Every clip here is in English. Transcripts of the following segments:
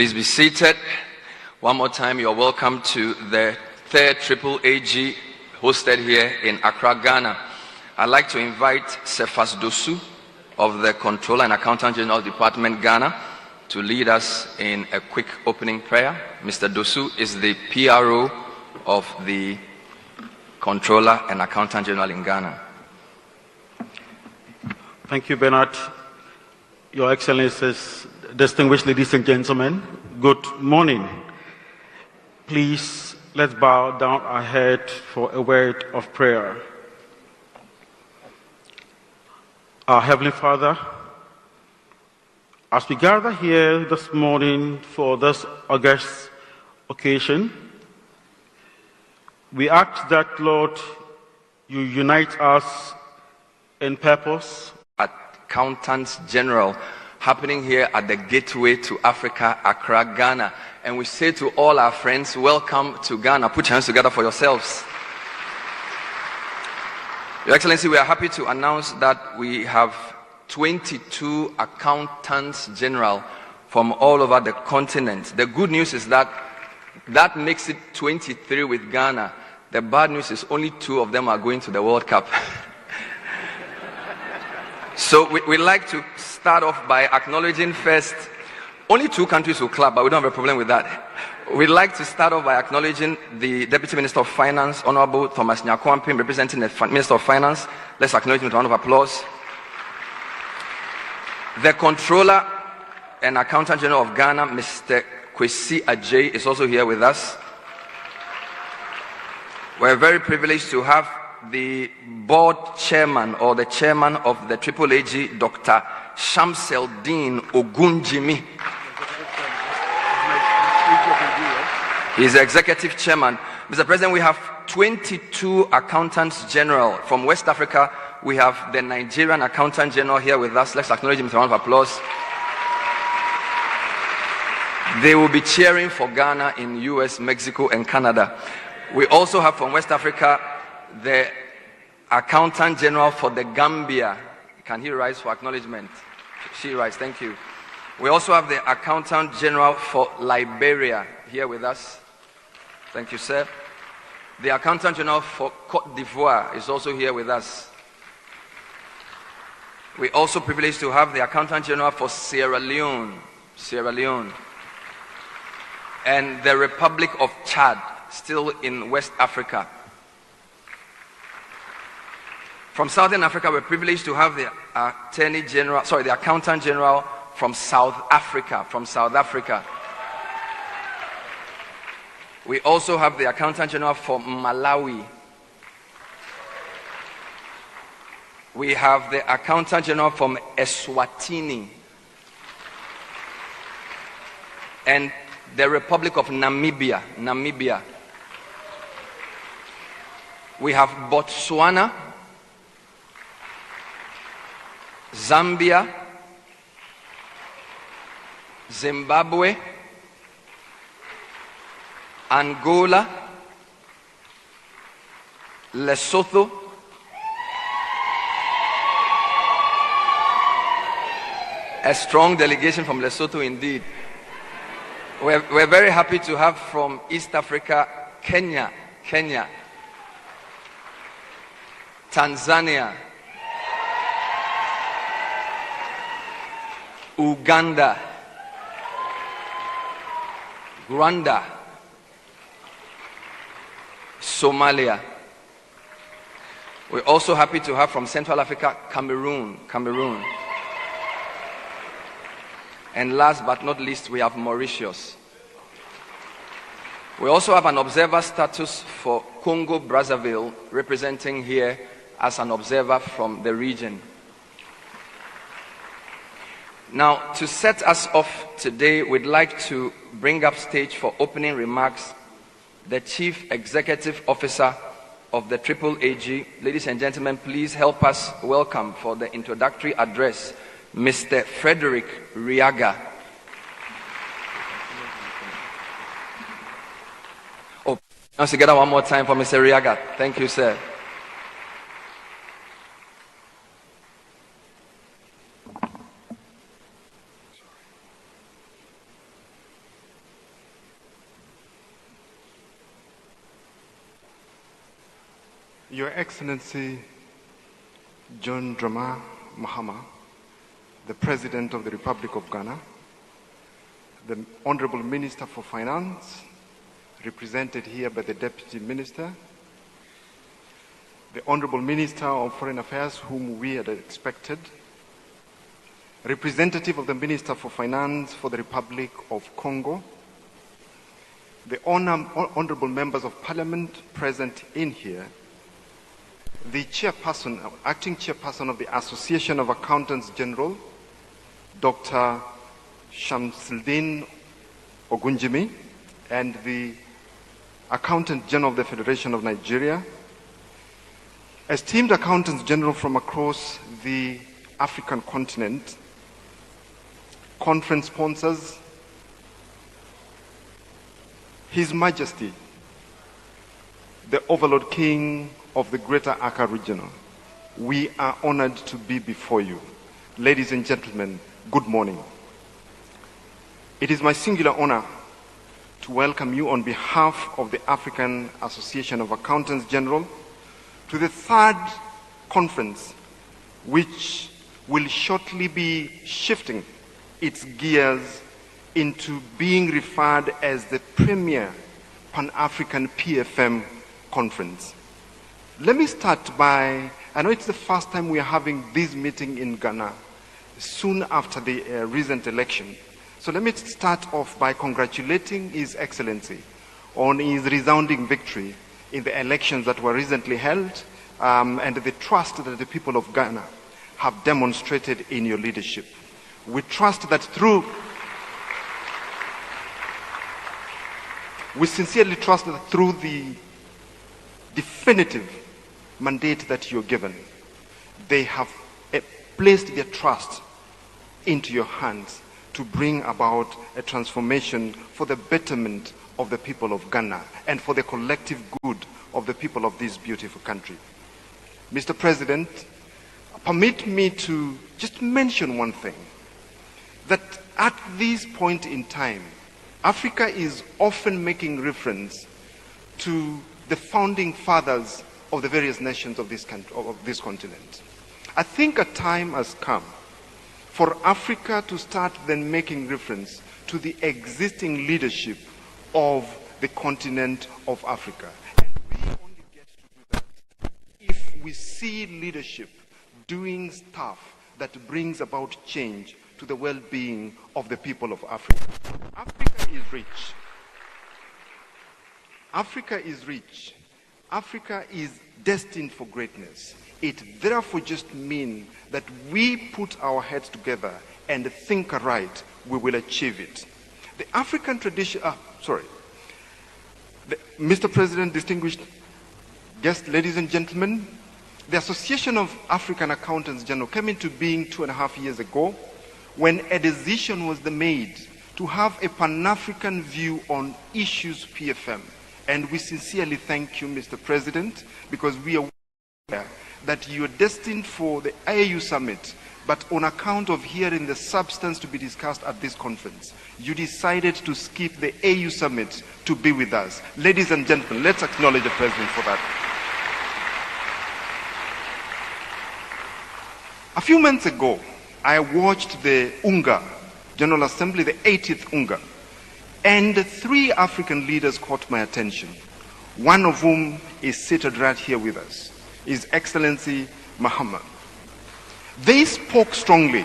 Please be seated. One more time, you're welcome to the third AAAG hosted here in Accra, Ghana. I'd like to invite Cephas Dosu of the Controller and Accountant General Department, Ghana, to lead us in a quick opening prayer. Mr. Dosu is the PRO of the Controller and Accountant General in Ghana. Thank you, Bernard. Your Excellencies, distinguished ladies and gentlemen, good morning. Please, let's bow down our head for a word of prayer. Our Heavenly Father, as we gather here this morning for this august occasion, we ask that, Lord, you unite us in purpose. Accountants General happening here at the Gateway to Africa, Accra, Ghana. And we say to all our friends, welcome to Ghana. Put your hands together for yourselves. Your Excellency, we are happy to announce that we have 22 Accountants General from all over the continent. The good news is that makes it 23 with Ghana. The bad news is only 2 of them are going to the World Cup. So we'd like to start off by acknowledging first, only 2 countries will clap, but we don't have a problem with that. We'd like to start off by acknowledging the Deputy Minister of Finance, Honorable Thomas Nyakwampim, representing the Minister of Finance. Let's acknowledge him with a round of applause. The Controller and Accountant General of Ghana, Mr. Kwesi Ajay, is also here with us. We're very privileged to have the board chairman or the chairman of the AAAG, Dr. Shamseldeen Ogunjimi. He's the executive chairman. Mr. President, we have 22 accountants general. From West Africa, we have the Nigerian accountant general here with us. Let's acknowledge him with a round of applause. They will be cheering for Ghana in US, Mexico, and Canada. We also have from West Africa the Accountant General for the Gambia. Can he rise for acknowledgement? She rise, thank you. We also have the Accountant General for Liberia here with us. Thank you, sir. The Accountant General for Cote d'Ivoire is also here with us. We also privileged to have the Accountant General for Sierra Leone, and the Republic of Chad, still in West Africa. From Southern Africa, we're privileged to have the the Accountant General from South Africa. We also have the Accountant General for Malawi. We have the Accountant General from Eswatini. And the Republic of Namibia. We have Botswana, Zambia, Zimbabwe, Angola, Lesotho, a strong delegation from Lesotho indeed. We're very happy to have from East Africa, Kenya, Tanzania, Uganda, Rwanda, Somalia. We're also happy to have from Central Africa, Cameroon. And last but not least, we have Mauritius. We also have an observer status for Congo Brazzaville, representing here as an observer from the region. Now, to set us off today, we'd like to bring up stage for opening remarks the Chief Executive Officer of the AAAG. Ladies and gentlemen, please help us welcome for the introductory address, Mr. Frederick Riaga. Oh, once together one more time for Mr. Riaga. Thank you, sir. Your Excellency John Dramani Mahama, the President of the Republic of Ghana, the Honorable Minister for Finance, represented here by the Deputy Minister, the Honorable Minister of Foreign Affairs, whom we had expected, representative of the Minister for Finance for the Republic of Congo, the honorable members of Parliament present in here, the chairperson, acting chairperson of the Association of Accountants General, Dr. Shamsuddin Ogunjimi, and the Accountant General of the Federation of Nigeria, esteemed accountants general from across the African continent, conference sponsors, His Majesty, the Overlord King of the Greater Accra Region, we are honored to be before you. Ladies and gentlemen, good morning. It is my singular honor to welcome you on behalf of the African Association of Accountants General to the third conference, which will shortly be shifting its gears into being referred as the premier Pan-African PFM conference. Let me start by, I know it's the first time we are having this meeting in Ghana, soon after the recent election. So let me start off by congratulating His Excellency on his resounding victory in the elections that were recently held, and the trust that the people of Ghana have demonstrated in your leadership. We trust that we sincerely trust that through the definitive mandate that you're given, they have placed their trust into your hands to bring about a transformation for the betterment of the people of Ghana and for the collective good of the people of this beautiful country. Mr. President, permit me to just mention one thing, that at this point in time, Africa is often making reference to the founding fathers of the various nations of this country, of this continent. I think a time has come for Africa to start then making reference to the existing leadership of the continent of Africa. And we only get to do that if we see leadership doing stuff that brings about change to the well-being of the people of Africa. Africa is rich. Africa is rich. Africa is destined for greatness. It therefore just means that we put our heads together and think right, we will achieve it. The African tradition, Mr. President, distinguished guests, ladies and gentlemen, the Association of African Accountants General came into being 2.5 years ago when a decision was made to have a Pan-African view on issues PFM. And we sincerely thank you, Mr. President, because we are aware that you are destined for the AU Summit, but on account of hearing the substance to be discussed at this conference, you decided to skip the AU Summit to be with us. Ladies and gentlemen, let's acknowledge the President for that. A few months ago, I watched the UNGA General Assembly, the 80th UNGA, and 3 African leaders caught my attention, one of whom is seated right here with us, His Excellency Mahama. They spoke strongly,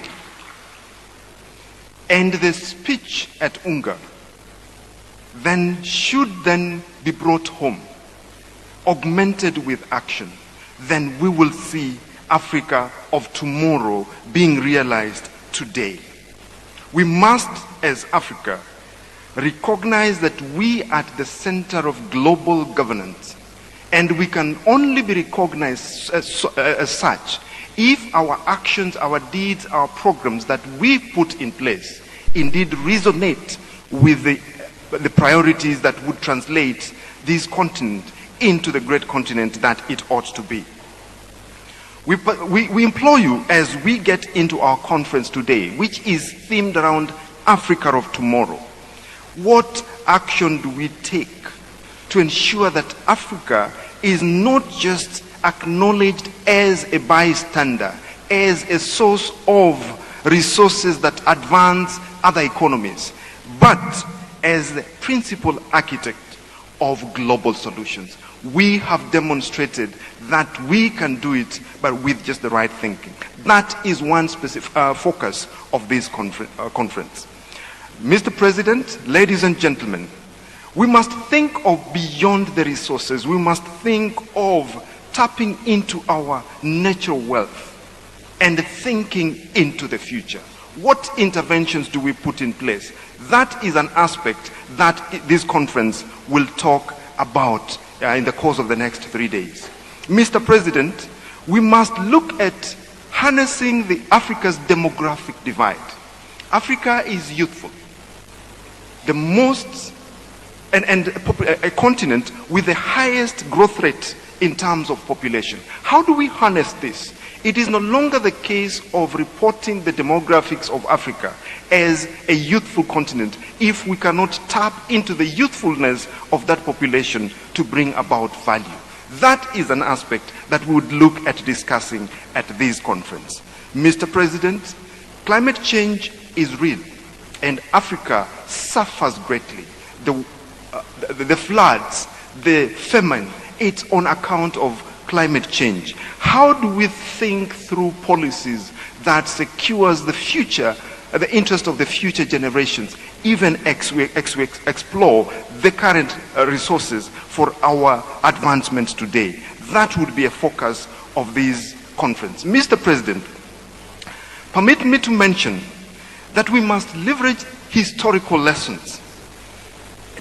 and the speech at UNGA should then be brought home, augmented with action. Then we will see Africa of tomorrow being realized today. We must, as Africa, recognize that we are at the center of global governance, and we can only be recognized as such if our actions, our deeds, our programs that we put in place indeed resonate with the priorities that would translate this continent into the great continent that it ought to be. We implore you, as we get into our conference today, which is themed around Africa of tomorrow, what action do we take to ensure that Africa is not just acknowledged as a bystander, as a source of resources that advance other economies, but as the principal architect of global solutions. We have demonstrated that we can do it, but with just the right thinking. That is one specific focus of this conference. Mr. President, ladies and gentlemen, we must think of beyond the resources. We must think of tapping into our natural wealth and thinking into the future. What interventions do we put in place? That is an aspect that this conference will talk about in the course of the next 3 days. Mr. President, we must look at harnessing Africa's demographic divide. Africa is youthful. The most, and a continent with the highest growth rate in terms of population. How do we harness this? It is no longer the case of reporting the demographics of Africa as a youthful continent if we cannot tap into the youthfulness of that population to bring about value. That is an aspect that we would look at discussing at this conference. Mr. President, climate change is real and Africa suffers greatly. The floods, the famine, it's on account of climate change. How do we think through policies that secures the future, the interest of the future generations, even as we explore the current resources for our advancements today? That would be a focus of this conference. Mr. President, permit me to mention that we must leverage historical lessons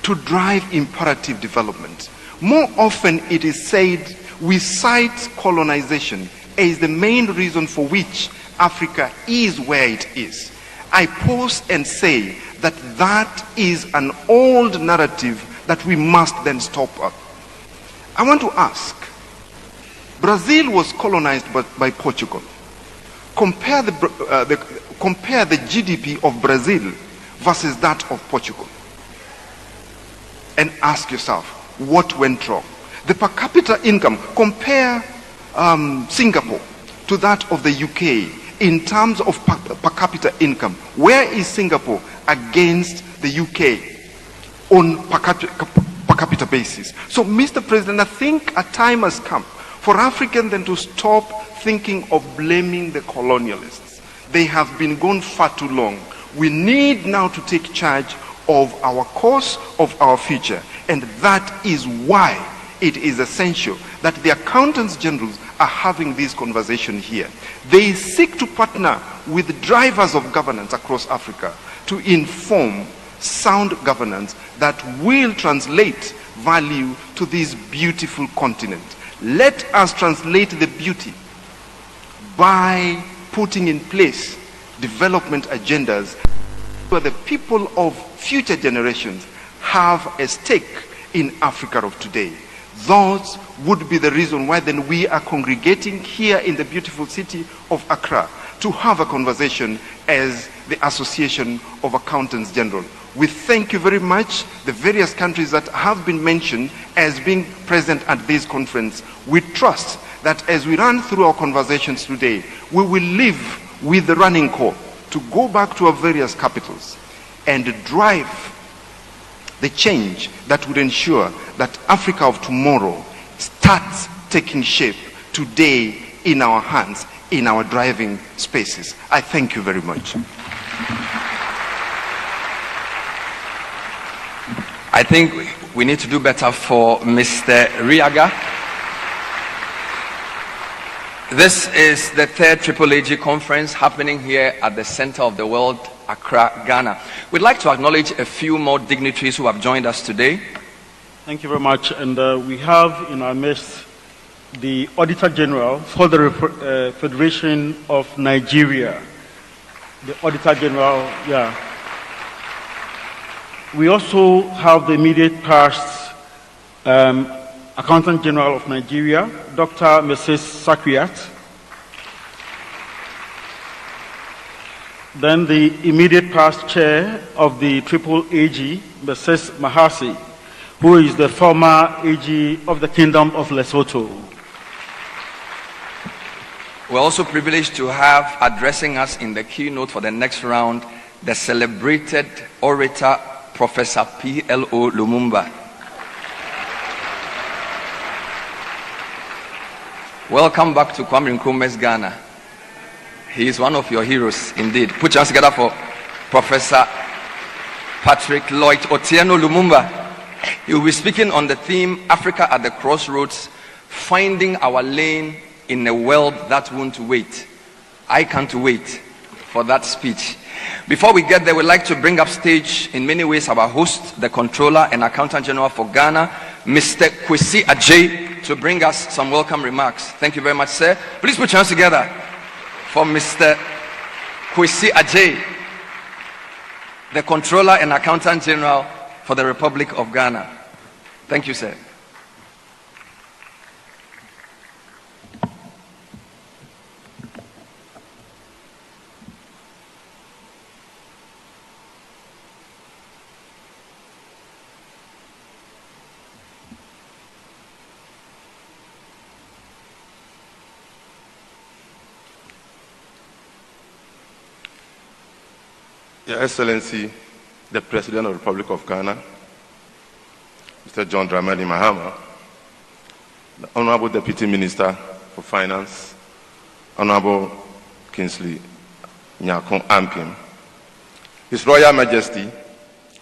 to drive imperative development. More often it is said we cite colonization as the main reason for which Africa is where it is. I pause and say that that is an old narrative that we must then stop at. I want to ask, Brazil was colonized by Portugal. Compare the GDP of Brazil versus that of Portugal. And ask yourself, what went wrong? The per capita income, compare Singapore to that of the UK in terms of per capita income. Where is Singapore against the UK on per capita basis? So, Mr. President, I think a time has come for Africans then to stop thinking of blaming the colonialists. They have been gone far too long. We need now to take charge of our course, of our future. And that is why it is essential that the accountants generals are having this conversation here. They seek to partner with drivers of governance across Africa to inform sound governance that will translate value to this beautiful continent. Let us translate the beauty by putting in place development agendas where the people of future generations have a stake in Africa of today. Those would be the reason why then we are congregating here in the beautiful city of Accra to have a conversation as the Association of Accountants General. We thank you very much, the various countries that have been mentioned as being present at this conference. We trust that as we run through our conversations today, we will live with the running call to go back to our various capitals and drive the change that would ensure that Africa of tomorrow starts taking shape today in our hands, in our driving spaces. I thank you very much. I think we need to do better for Mr. Riaga. This is the third AAAG conference happening here at the center of the world, Accra, Ghana. We'd like to acknowledge a few more dignitaries who have joined us today. Thank you very much. And we have in our midst the Auditor General for the Federation of Nigeria. The Auditor General, yeah. We also have the immediate past Accountant General of Nigeria, Dr. Mrs. Sakiat. Then the immediate past chair of the AAAG, Mrs. Mahasi, who is the former AG of the Kingdom of Lesotho. We're also privileged to have addressing us in the keynote for the next round, the celebrated orator, Professor P.L.O. Lumumba. Welcome back to Kwame Nkrumah's Ghana. He is one of your heroes indeed. Put your hands together for Professor Patrick Lloyd Otieno Lumumba. He will be speaking on the theme, Africa at the Crossroads, finding our lane in a world that won't wait. I can't wait for that speech. Before we get there, we'd like to bring up stage in many ways our host, the Controller and Accountant General for Ghana, Mr. Kwesi Adjei, to bring us some welcome remarks. Thank you very much, sir. Please put your hands together for Mr. Kwesi Adjei, the Controller and Accountant General for the Republic of Ghana. Thank you, sir. Your Excellency, the President of the Republic of Ghana, Mr. John Dramani Mahama, the Honorable Deputy Minister for Finance, Honorable Kingsley Nyakon Ampim, His Royal Majesty,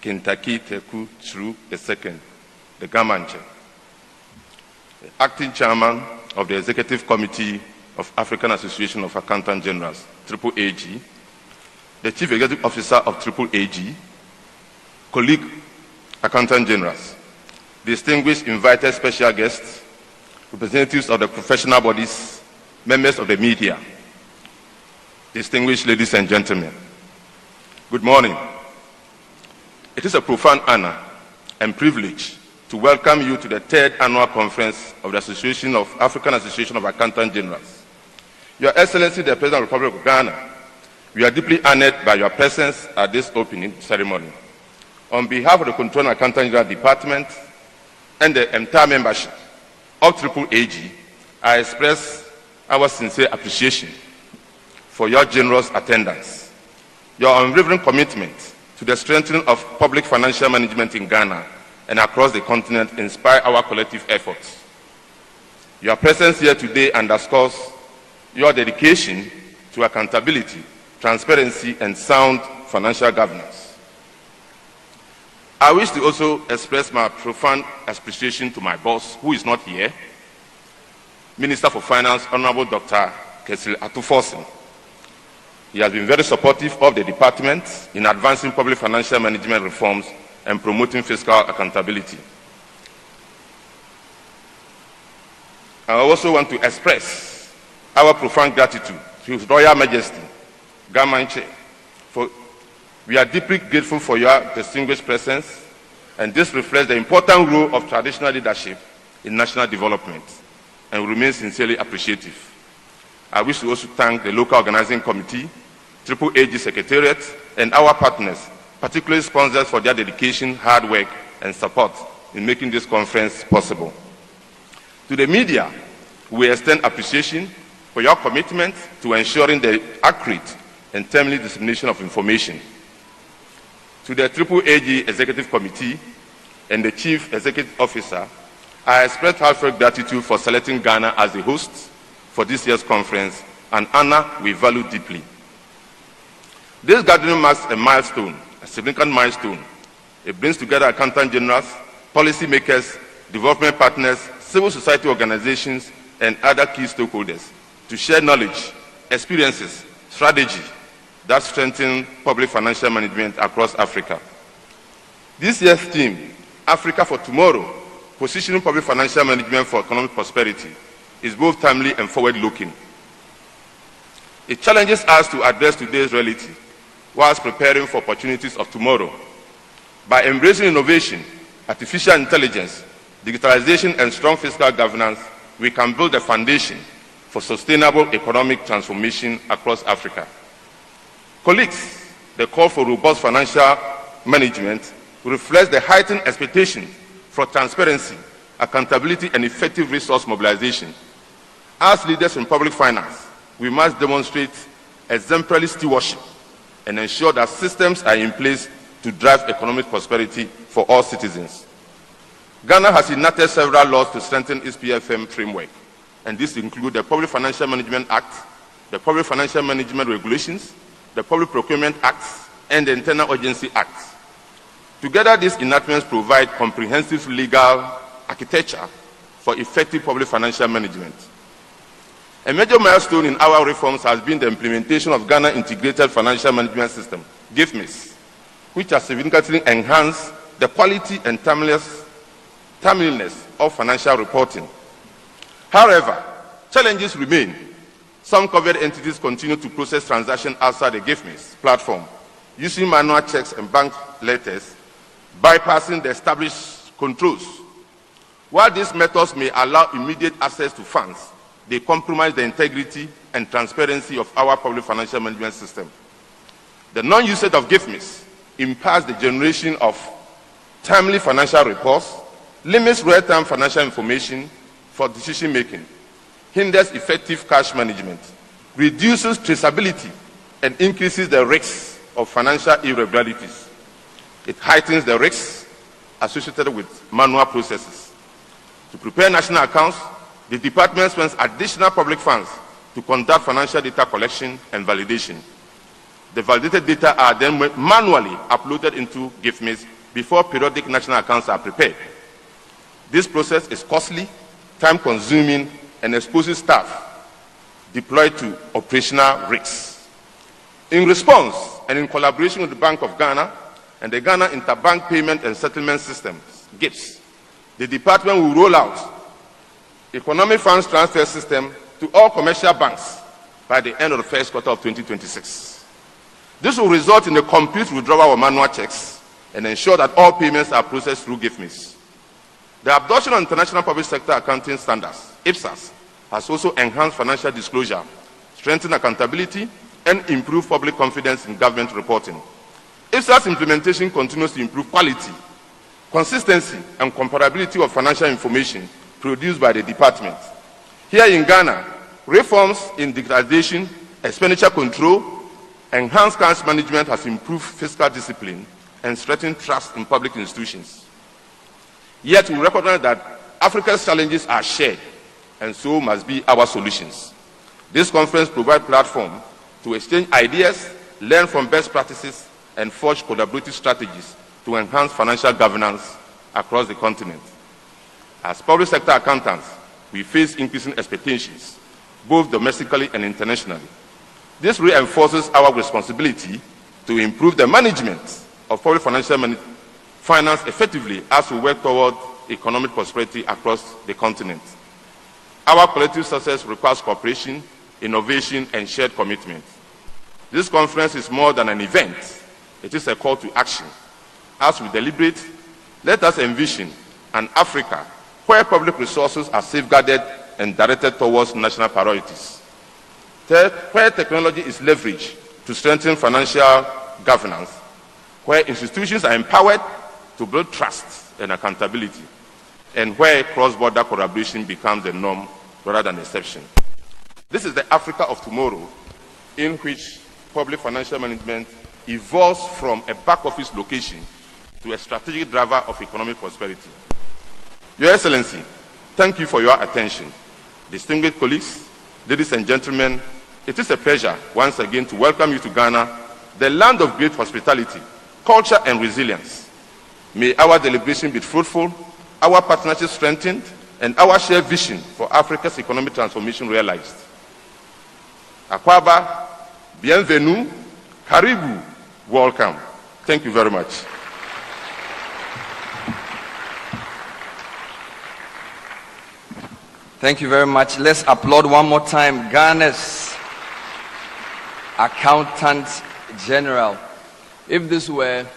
Kintaki Teku Chru II, the Gamanche, the Acting Chairman of the Executive Committee of African Association of Accountant Generals, AAAG, the Chief Executive Officer of AAAG, colleague Accountant Generals, distinguished invited special guests, representatives of the professional bodies, members of the media, distinguished ladies and gentlemen, good morning. It is a profound honor and privilege to welcome you to the 3rd annual conference of the African Association of Accountant Generals. Your Excellency, the President of the Republic of Ghana, we are deeply honored by your presence at this opening ceremony. On behalf of the Controller and Accountant General Department and the entire membership of AAAG, I express our sincere appreciation for your generous attendance. Your unwavering commitment to the strengthening of public financial management in Ghana and across the continent inspire our collective efforts. Your presence here today underscores your dedication to accountability, transparency, and sound financial governance. I wish to also express my profound appreciation to my boss, who is not here, Minister for Finance, Honorable Dr. Kessil Atufosin. He has been very supportive of the department in advancing public financial management reforms and promoting fiscal accountability. I also want to express our profound gratitude to His Royal Majesty, Gamanche, we are deeply grateful for your distinguished presence, and this reflects the important role of traditional leadership in national development, and we remain sincerely appreciative. I wish to also thank the local organizing committee, AAAG Secretariat, and our partners, particularly sponsors, for their dedication, hard work, and support in making this conference possible. To the media, we extend appreciation for your commitment to ensuring the accurate and timely dissemination of information. To the AAAG Executive Committee and the Chief Executive Officer, I express heartfelt gratitude for selecting Ghana as the host for this year's conference, an honor we value deeply. This gathering marks a milestone, a significant milestone. It brings together accountant generals, policy makers, development partners, civil society organizations, and other key stakeholders to share knowledge, experiences, strategy that strengthen public financial management across Africa. This year's theme, Africa for Tomorrow, positioning public financial management for economic prosperity, is both timely and forward-looking. It challenges us to address today's reality whilst preparing for opportunities of tomorrow. By embracing innovation, artificial intelligence, digitalization, and strong fiscal governance, we can build a foundation for sustainable economic transformation across Africa. Colleagues, the call for robust financial management reflects the heightened expectation for transparency, accountability, and effective resource mobilization. As leaders in public finance, we must demonstrate exemplary stewardship and ensure that systems are in place to drive economic prosperity for all citizens. Ghana has enacted several laws to strengthen its PFM framework, and these include the Public Financial Management Act, the Public Financial Management Regulations, the Public Procurement Act, and the Internal Agency Act. Together, these enactments provide comprehensive legal architecture for effective public financial management. A major milestone in our reforms has been the implementation of Ghana Integrated Financial Management System, GIFMIS, which has significantly enhanced the quality and timeliness of financial reporting. However, challenges remain. Some covered entities continue to process transactions outside the GIFMIS platform, using manual checks and bank letters, bypassing the established controls. While these methods may allow immediate access to funds, they compromise the integrity and transparency of our public financial management system. The non-usage of GIFMIS impairs the generation of timely financial reports, limits real-time financial information for decision-making, hinders effective cash management, reduces traceability, and increases the risks of financial irregularities. It heightens the risks associated with manual processes. To prepare national accounts, the department spends additional public funds to conduct financial data collection and validation. The validated data are then manually uploaded into GIFMIS before periodic national accounts are prepared. This process is costly, time-consuming, and exposes staff deployed to operational risks. In response, and in collaboration with the Bank of Ghana and the Ghana Interbank Payment and Settlement Systems, GIPS, the department will roll out economic funds transfer system to all commercial banks by the end of the first quarter of 2026. This will result in a complete withdrawal of manual checks and ensure that all payments are processed through GIFMIS. The adoption of International Public Sector Accounting Standards, IPSAS, has also enhanced financial disclosure, strengthened accountability, and improved public confidence in government reporting. IPSAS implementation continues to improve quality, consistency, and comparability of financial information produced by the department. Here in Ghana, reforms in digitization, expenditure control, enhanced cash management has improved fiscal discipline and strengthened trust in public institutions. Yet we recognize that Africa's challenges are shared, and so must be our solutions. This conference provides a platform to exchange ideas, learn from best practices, and forge collaborative strategies to enhance financial governance across the continent. As public sector accountants, we face increasing expectations, both domestically and internationally. This reinforces our responsibility to improve the management of public finance effectively as we work toward economic prosperity across the continent. Our collective success requires cooperation, innovation, and shared commitment. This conference is more than an event. It is a call to action. As we deliberate, let us envision an Africa where public resources are safeguarded and directed towards national priorities, where technology is leveraged to strengthen financial governance, where institutions are empowered to build trust and accountability, and where cross-border collaboration becomes the norm rather than the exception. This is the Africa of tomorrow, in which public financial management evolves from a back-office location to a strategic driver of economic prosperity. Your Excellency, thank you for your attention. Distinguished colleagues, ladies and gentlemen, it is a pleasure once again to welcome you to Ghana, the land of great hospitality, culture, and resilience. May our deliberation be fruitful, our partnership strengthened, and our shared vision for Africa's economic transformation realized. Akwaba, bienvenue, karibu, welcome. Thank you very much. Thank you very much. Let's applaud one more time Ghana's Accountant General. If this were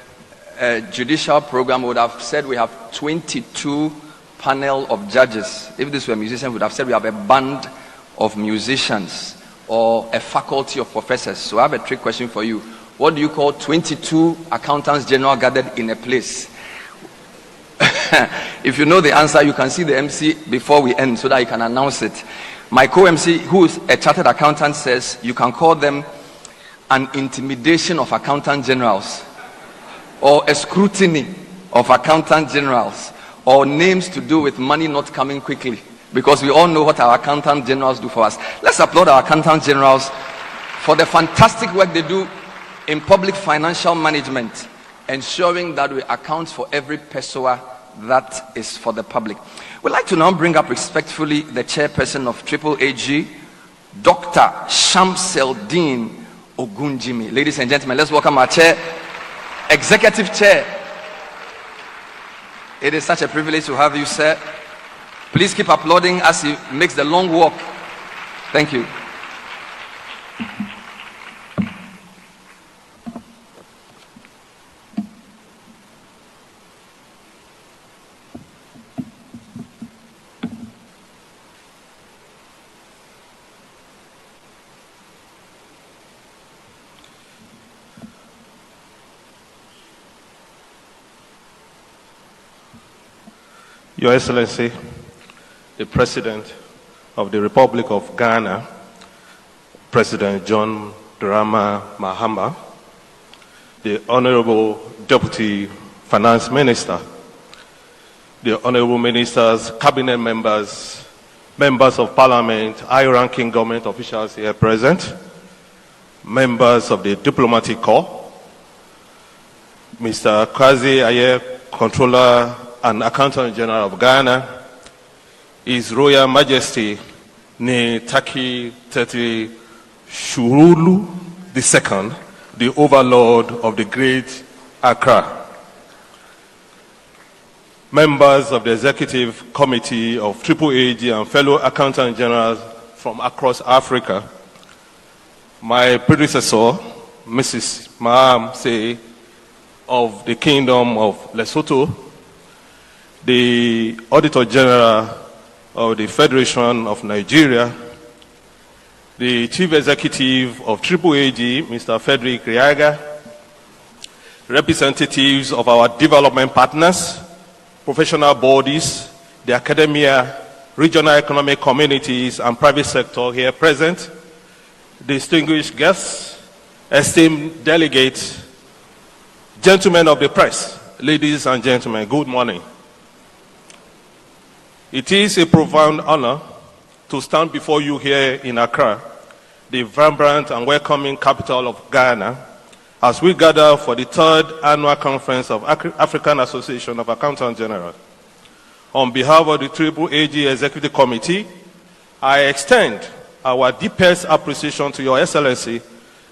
a judicial program, we would have said we have 22 panel of judges. If this were a musician, we would have said we have a band of musicians or a faculty of professors. So I have a trick question for you. What do you call 22 accountants general gathered in a place? If you know the answer, you can see the MC before we end so that you can announce it. My co-MC, who is a chartered accountant, says you can call them an intimidation of accountant generals, or a scrutiny of accountant generals, or names to do with money not coming quickly, because we all know what our accountant generals do for us. Let's applaud our accountant generals for the fantastic work they do in public financial management, ensuring that we account for every peso that is for the public. We'd like to now bring up respectfully the chairperson of AAAG, Dr. Shamseldeen Ogunjimi. Ladies and gentlemen, let's welcome our chair, executive chair. It is such a privilege to have you, sir. Please keep applauding as he makes the long walk. Thank you. Your Excellency, the President of the Republic of Ghana, President John Dramani Mahama, the Honorable Deputy Finance Minister, the Honorable Ministers, Cabinet members, members of Parliament, high-ranking government officials here present, members of the Diplomatic Corps, Mr. Kwazi Aye, Controller and Accountant General of Ghana, His Royal Majesty Ne Taki Teti Shurulu II, the Overlord of the Great Accra, members of the Executive Committee of AAAG and fellow Accountant Generals from across Africa, my predecessor, Mrs. Maham Say of the Kingdom of Lesotho, the Auditor General of the Federation of Nigeria, the Chief Executive of AAAG, Mr. Frederick Riaga, representatives of our development partners, professional bodies, the academia, regional economic communities, and private sector here present, distinguished guests, esteemed delegates, gentlemen of the press, ladies and gentlemen, good morning. It is a profound honor to stand before you here in Accra, the vibrant and welcoming capital of Ghana, as we gather for the third annual conference of African Association of Accountants General. On behalf of the AAAG Executive Committee, I extend our deepest appreciation to Your Excellency,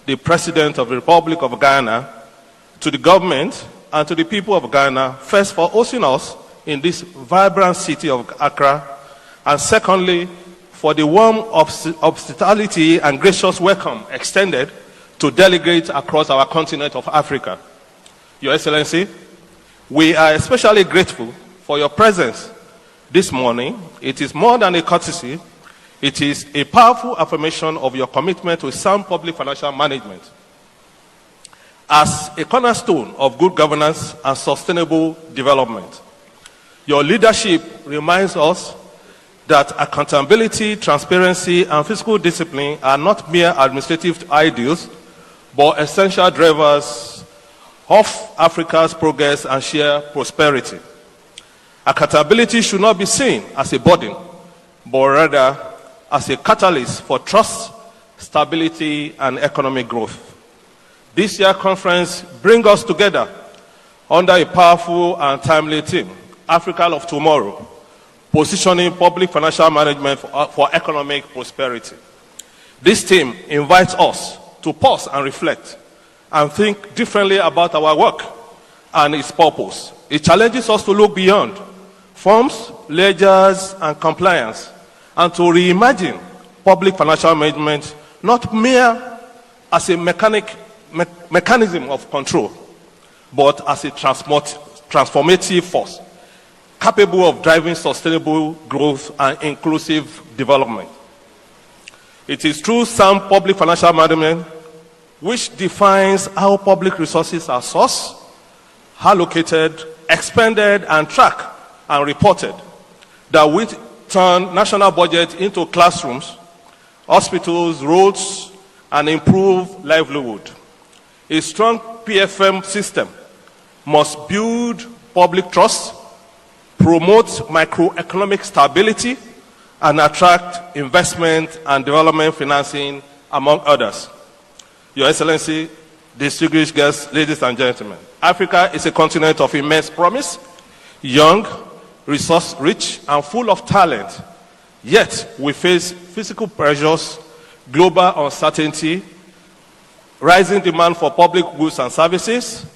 the President of the Republic of Ghana, to the government and to the people of Ghana, first for hosting us in this vibrant city of Accra, and secondly, for the warm hospitality and gracious welcome extended to delegates across our continent of Africa. Your Excellency, we are especially grateful for your presence this morning. It is more than a courtesy, it is a powerful affirmation of your commitment to sound public financial management as a cornerstone of good governance and sustainable development. Your leadership reminds us that accountability, transparency, and fiscal discipline are not mere administrative ideals, but essential drivers of Africa's progress and shared prosperity. Accountability should not be seen as a burden, but rather as a catalyst for trust, stability, and economic growth. This year's conference brings us together under a powerful and timely theme, Africa of Tomorrow, positioning public financial management for economic prosperity. This theme invites us to pause and reflect and think differently about our work and its purpose. It challenges us to look beyond forms, ledgers, and compliance, and to reimagine public financial management not mere as a mechanism of control, but as a transformative force capable of driving sustainable growth and inclusive development. It is through sound public financial management which defines how public resources are sourced, allocated, expended, and tracked and reported, that we turn national budget into classrooms, hospitals, roads, and improve livelihood. A strong PFM system must build public trust, promote macroeconomic stability, and attract investment and development financing, among others. Your Excellency, distinguished guests, ladies and gentlemen, Africa is a continent of immense promise, young, resource-rich, and full of talent. Yet, we face physical pressures, global uncertainty, rising demand for public goods and services,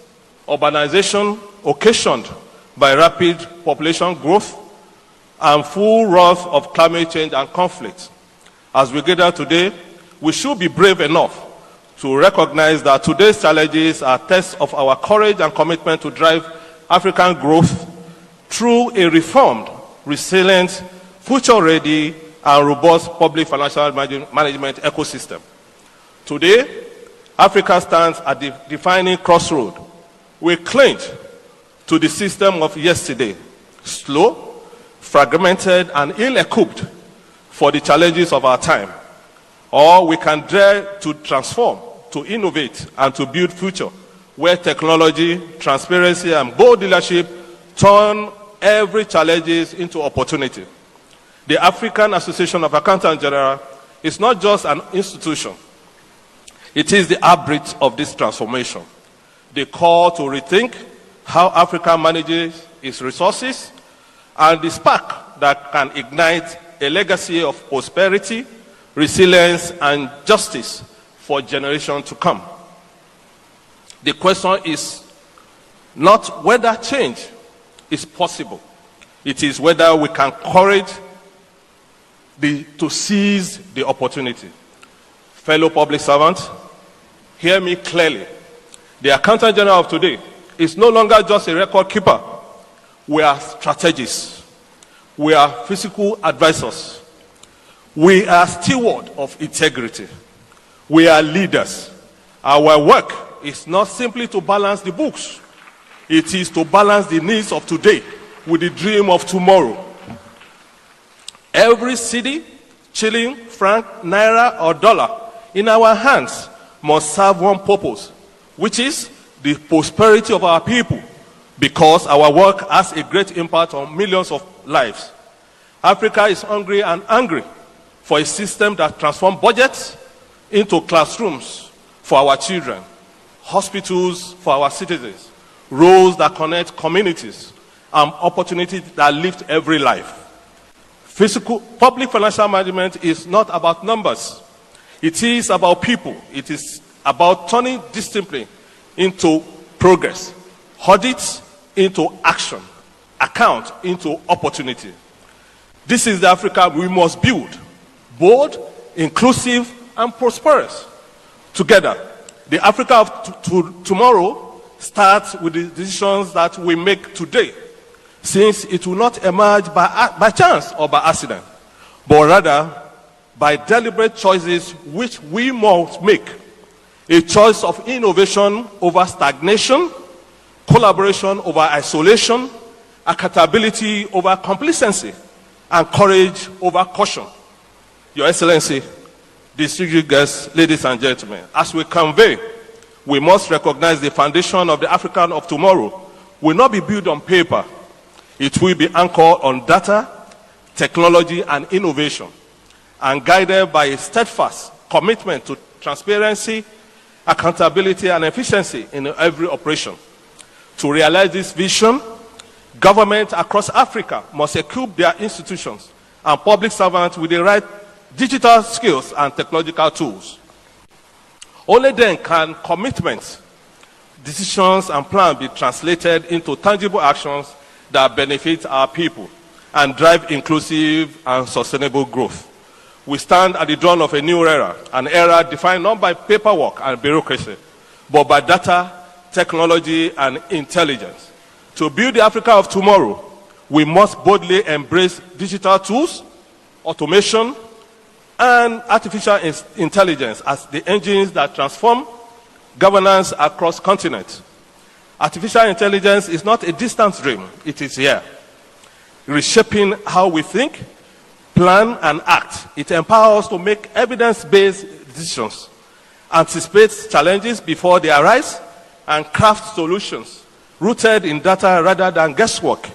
urbanization occasioned by rapid population growth, and full wrath of climate change and conflict. As we gather today, we should be brave enough to recognize that today's challenges are tests of our courage and commitment to drive African growth through a reformed, resilient, future-ready, and robust public financial management ecosystem. Today, Africa stands at the defining crossroad. We cling to the system of yesterday, slow, fragmented, and ill-equipped for the challenges of our time. Or we can dare to transform, to innovate, and to build future where technology, transparency, and bold leadership turn every challenge into opportunity. The African Association of Accountants General is not just an institution. It is the heartbeat of this transformation. The call to rethink how Africa manages its resources and the spark that can ignite a legacy of prosperity, resilience, and justice for generations to come. The question is not whether change is possible. It is whether we can courage to seize the opportunity. Fellow public servants, hear me clearly. The Accountant General of today is no longer just a record keeper. We are strategists. We are fiscal advisors. We are stewards of integrity. We are leaders. Our work is not simply to balance the books. It is to balance the needs of today with the dream of tomorrow. Every cedi, shilling, franc, naira, or dollar in our hands must serve one purpose, which is the prosperity of our people, because our work has a great impact on millions of lives. Africa is hungry and angry for a system that transforms budgets into classrooms for our children, hospitals for our citizens, roads that connect communities, and opportunities that lift every life. Public financial management is not about numbers. It is about people. It is about turning discipline into progress, audits into action, account into opportunity. This is the Africa we must build, bold, inclusive, and prosperous. Together, the Africa of tomorrow starts with the decisions that we make today, since it will not emerge by chance or by accident, but rather by deliberate choices which we must make. A choice of innovation over stagnation, collaboration over isolation, accountability over complacency, and courage over caution. Your Excellency, distinguished guests, ladies and gentlemen, as we convey, we must recognize the foundation of the African of tomorrow will not be built on paper. It will be anchored on data, technology, and innovation, and guided by a steadfast commitment to transparency, accountability, and efficiency in every operation. To realize this vision, governments across Africa must equip their institutions and public servants with the right digital skills and technological tools. Only then can commitments, decisions, and plans be translated into tangible actions that benefit our people and drive inclusive and sustainable growth. We stand at the dawn of a new era, an era defined not by paperwork and bureaucracy, but by data, technology, and intelligence. To build the Africa of tomorrow, we must boldly embrace digital tools, automation, and artificial intelligence as the engines that transform governance across continents. Artificial intelligence is not a distant dream, it is here, reshaping how we think, plan and act. It empowers us to make evidence-based decisions, anticipate challenges before they arise, and craft solutions rooted in data rather than guesswork.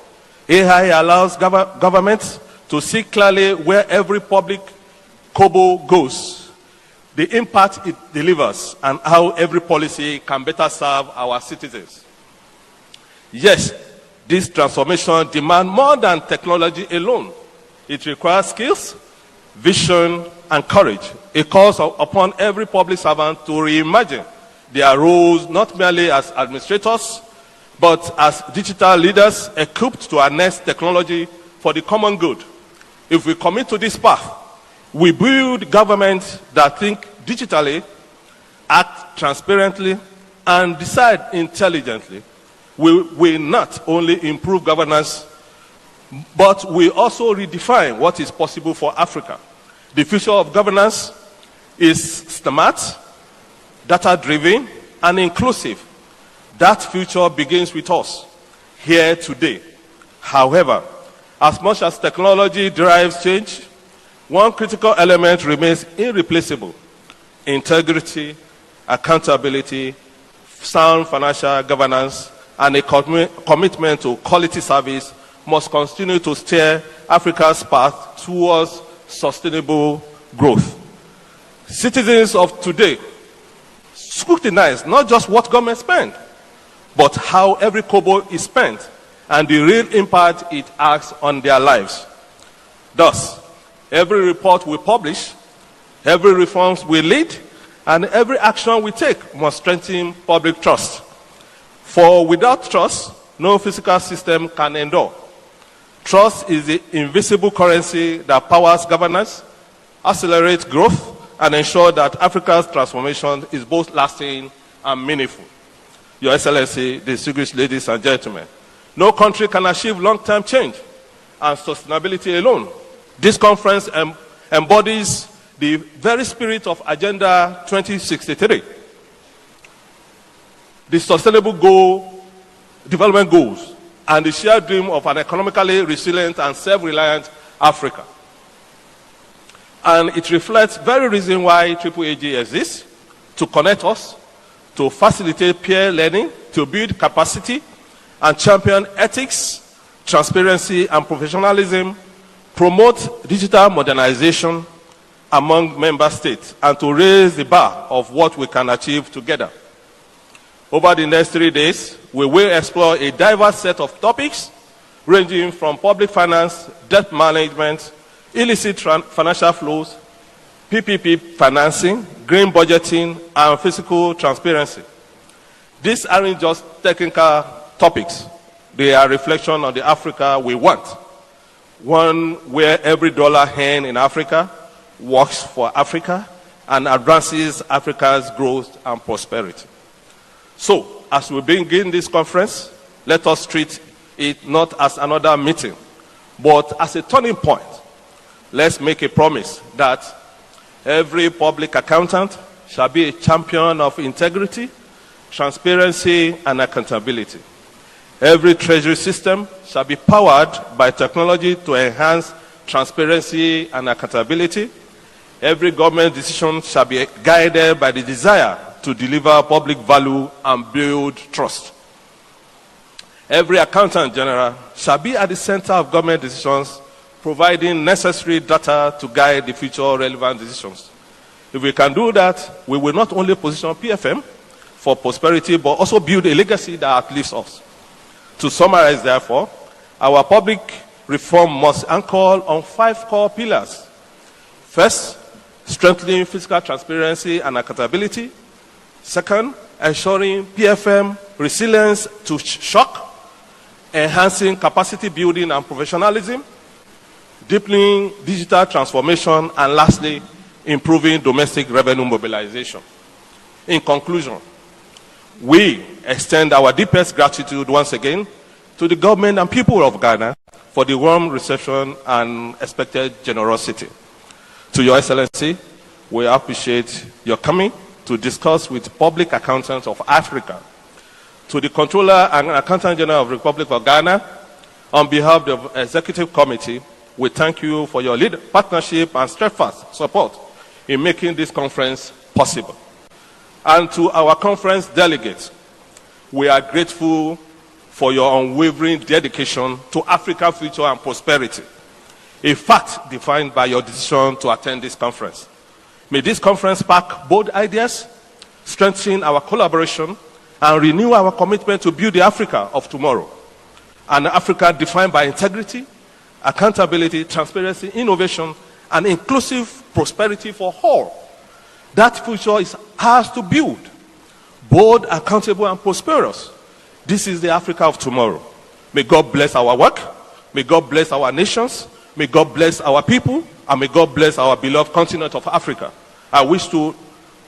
AI allows governments to see clearly where every public kobo goes, the impact it delivers, and how every policy can better serve our citizens. Yes, this transformation demands more than technology alone. It requires skills, vision, and courage. It calls upon every public servant to reimagine their roles not merely as administrators, but as digital leaders equipped to harness technology for the common good. If we commit to this path, we build governments that think digitally, act transparently, and decide intelligently. We will not only improve governance, but we also redefine what is possible for Africa. The future of governance is smart, data-driven, and inclusive. That future begins with us, here today. However, as much as technology drives change, one critical element remains irreplaceable: integrity, accountability, sound financial governance, and a commitment to quality service must continue to steer Africa's path towards sustainable growth. Citizens of today scrutinize not just what government spends, but how every kobo is spent and the real impact it has on their lives. Thus, every report we publish, every reform we lead, and every action we take must strengthen public trust. For without trust, no physical system can endure. Trust is the invisible currency that powers governance, accelerates growth, and ensures that Africa's transformation is both lasting and meaningful. Your Excellency, distinguished ladies and gentlemen, no country can achieve long-term change and sustainability alone. This conference embodies the very spirit of Agenda 2063. The Sustainable Development Goals and the shared dream of an economically resilient and self-reliant Africa. And it reflects very reason why AAAG exists: to connect us, to facilitate peer learning, to build capacity, and champion ethics, transparency, and professionalism, promote digital modernization among member states, and to raise the bar of what we can achieve together. Over the next 3 days, we will explore a diverse set of topics ranging from public finance, debt management, illicit financial flows, PPP financing, green budgeting, and fiscal transparency. These aren't just technical topics. They are reflection on the Africa we want. One where every dollar earned in Africa works for Africa and advances Africa's growth and prosperity. So, as we begin this conference, let us treat it not as another meeting, but as a turning point. Let's make a promise that every public accountant shall be a champion of integrity, transparency, and accountability. Every treasury system shall be powered by technology to enhance transparency and accountability. Every government decision shall be guided by the desire to deliver public value and build trust. Every accountant general shall be at the center of government decisions, providing necessary data to guide the future relevant decisions. If we can do that, we will not only position PFM for prosperity, but also build a legacy that outlives us. To summarize, therefore, our public reform must anchor on 5 core pillars. First, strengthening fiscal transparency and accountability. Second, ensuring PFM resilience to shock, enhancing capacity building and professionalism, deepening digital transformation, and lastly, improving domestic revenue mobilization. In conclusion, we extend our deepest gratitude once again to the government and people of Ghana for the warm reception and expected generosity. To Your Excellency, we appreciate your coming to discuss with public accountants of Africa. To the Controller and Accountant General of the Republic of Ghana, on behalf of the Executive Committee, We thank you for your partnership and steadfast support in making this conference possible. And to our conference delegates, we are grateful for your unwavering dedication to Africa's future and prosperity, a fact defined by your decision to attend this conference. May this conference spark bold ideas, strengthen our collaboration, and renew our commitment to build the Africa of tomorrow. An Africa defined by integrity, accountability, transparency, innovation, and inclusive prosperity for all. That future is ours to build. Bold, accountable, and prosperous. This is the Africa of tomorrow. May God bless our work. May God bless our nations. May God bless our people. And may God bless our beloved continent of Africa. I wish you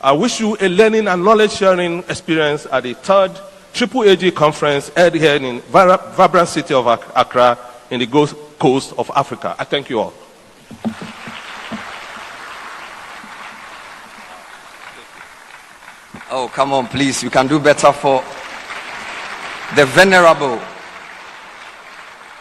a learning and knowledge sharing experience at the third AAAG conference held here in vibrant city of Accra in the Gold Coast of Africa. I thank you all. Oh, come on, please. You can do better for the venerable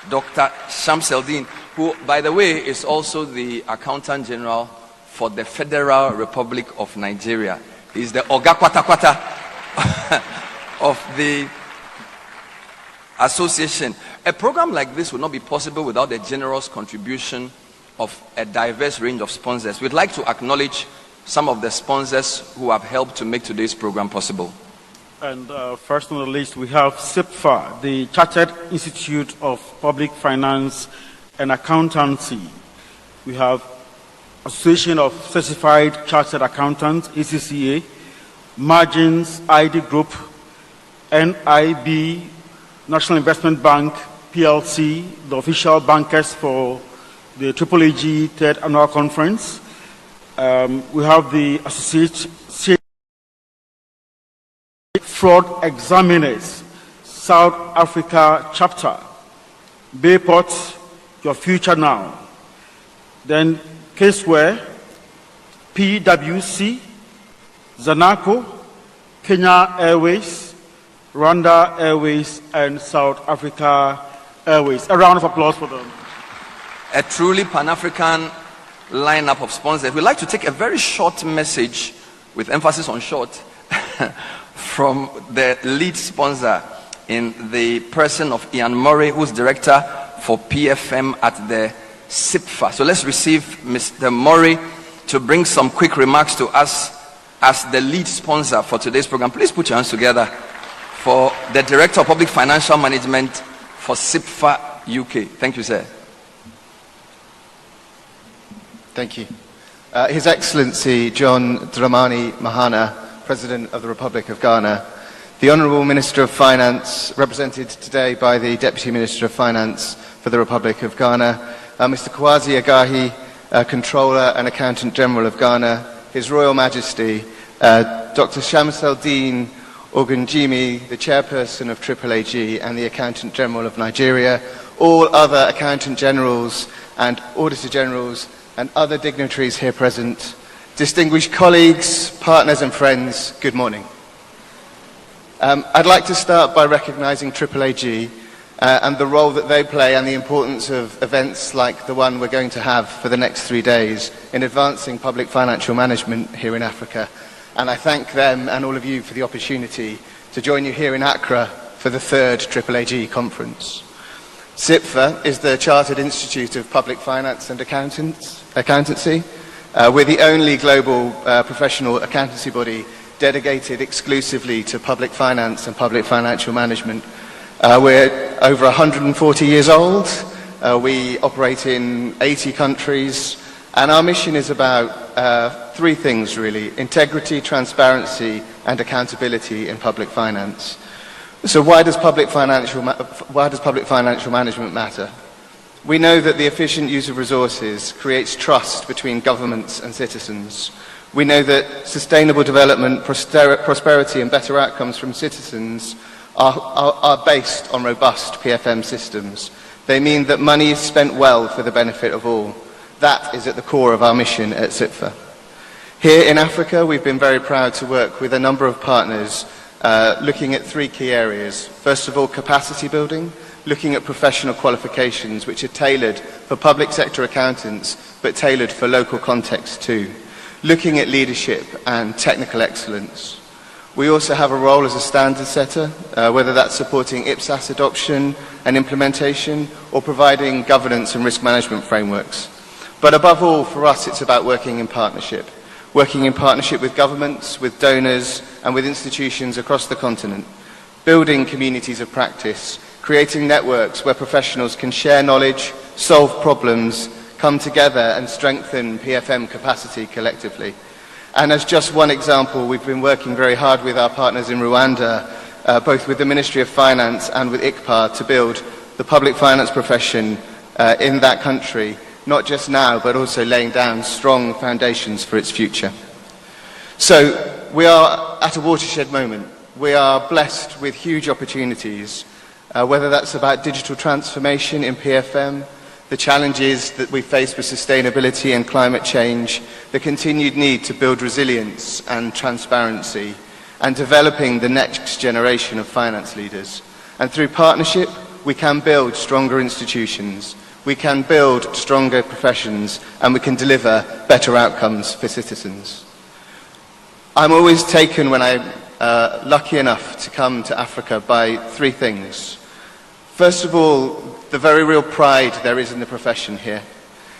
Dr. Shamseldin, who, by the way, is also the Accountant General for the Federal Republic of Nigeria. He's the Oga Kwata Kwata of the association. A program like this would not be possible without the generous contribution of a diverse range of sponsors. We'd like to acknowledge some of the sponsors who have helped to make today's program possible. And first on the list, we have CIPFA, the Chartered Institute of Public Finance and Accountancy. We have Association of Certified Chartered Accountants, ACCA, Margins ID Group, NIB, National Investment Bank, PLC, the official bankers for the AAAG Third Annual Conference. We have the Association Fraud Examiners, South Africa Chapter, Bayport, Your Future Now. Then Caseware, PwC, Zanaco, Kenya Airways, Rwanda Airways, and South Africa Airways. A round of applause for them. A truly Pan-African lineup of sponsors. We'd like to take a very short message, with emphasis on short, from the lead sponsor in the person of Ian Murray, who's director for PFM at the CIPFA. So let's receive Mr. Murray to bring some quick remarks to us as the lead sponsor for today's program. Please put your hands together for the Director of Public Financial Management for CIPFA UK. Thank you, sir. Thank you. His Excellency John Dramani Mahama, President of the Republic of Ghana, the Honourable Minister of Finance, represented today by the Deputy Minister of Finance for the Republic of Ghana, Mr. Kwasi Agahi, Controller and Accountant General of Ghana, His Royal Majesty, Dr. Shamseldin Ogunjimi, the Chairperson of AAAG and the Accountant General of Nigeria, all other Accountant Generals and Auditor Generals and other dignitaries here present, distinguished colleagues, partners and friends, good morning. I'd like to start by recognising AAAG and the role that they play and the importance of events like the one we're going to have for the next 3 days in advancing public financial management here in Africa. And I thank them and all of you for the opportunity to join you here in Accra for the third AAAG conference. CIPFA is the Chartered Institute of Public Finance and Accountancy. We're the only global professional accountancy body dedicated exclusively to public finance and public financial management. We're over 140 years old. We operate in 80 countries. And our mission is about three things, really: integrity, transparency, and accountability in public finance. So why does public financial management matter? We know that the efficient use of resources creates trust between governments and citizens. We know that sustainable development, prosperity, and better outcomes from citizens are based on robust PFM systems. They mean that money is spent well for the benefit of all. That is at the core of our mission at CIPFA. Here in Africa, we've been very proud to work with a number of partners looking at three key areas. First of all, capacity building, looking at professional qualifications which are tailored for public sector accountants, but tailored for local context too, looking at leadership and technical excellence. We also have a role as a standard setter, whether that's supporting IPSAS adoption and implementation or providing governance and risk management frameworks. But above all, for us, it's about working in partnership with governments, with donors, and with institutions across the continent, building communities of practice, creating networks where professionals can share knowledge, solve problems, come together and strengthen PFM capacity collectively. And as just one example, we've been working very hard with our partners in Rwanda, both with the Ministry of Finance and with ICPA, to build the public finance profession in that country, not just now, but also laying down strong foundations for its future. So we are at a watershed moment. We are blessed with huge opportunities, whether that's about digital transformation in PFM, the challenges that we face with sustainability and climate change, the continued need to build resilience and transparency, and developing the next generation of finance leaders. And through partnership, we can build stronger institutions, we can build stronger professions, and we can deliver better outcomes for citizens. I'm always taken when I'm lucky enough to come to Africa by three things. First of all, the very real pride there is in the profession here.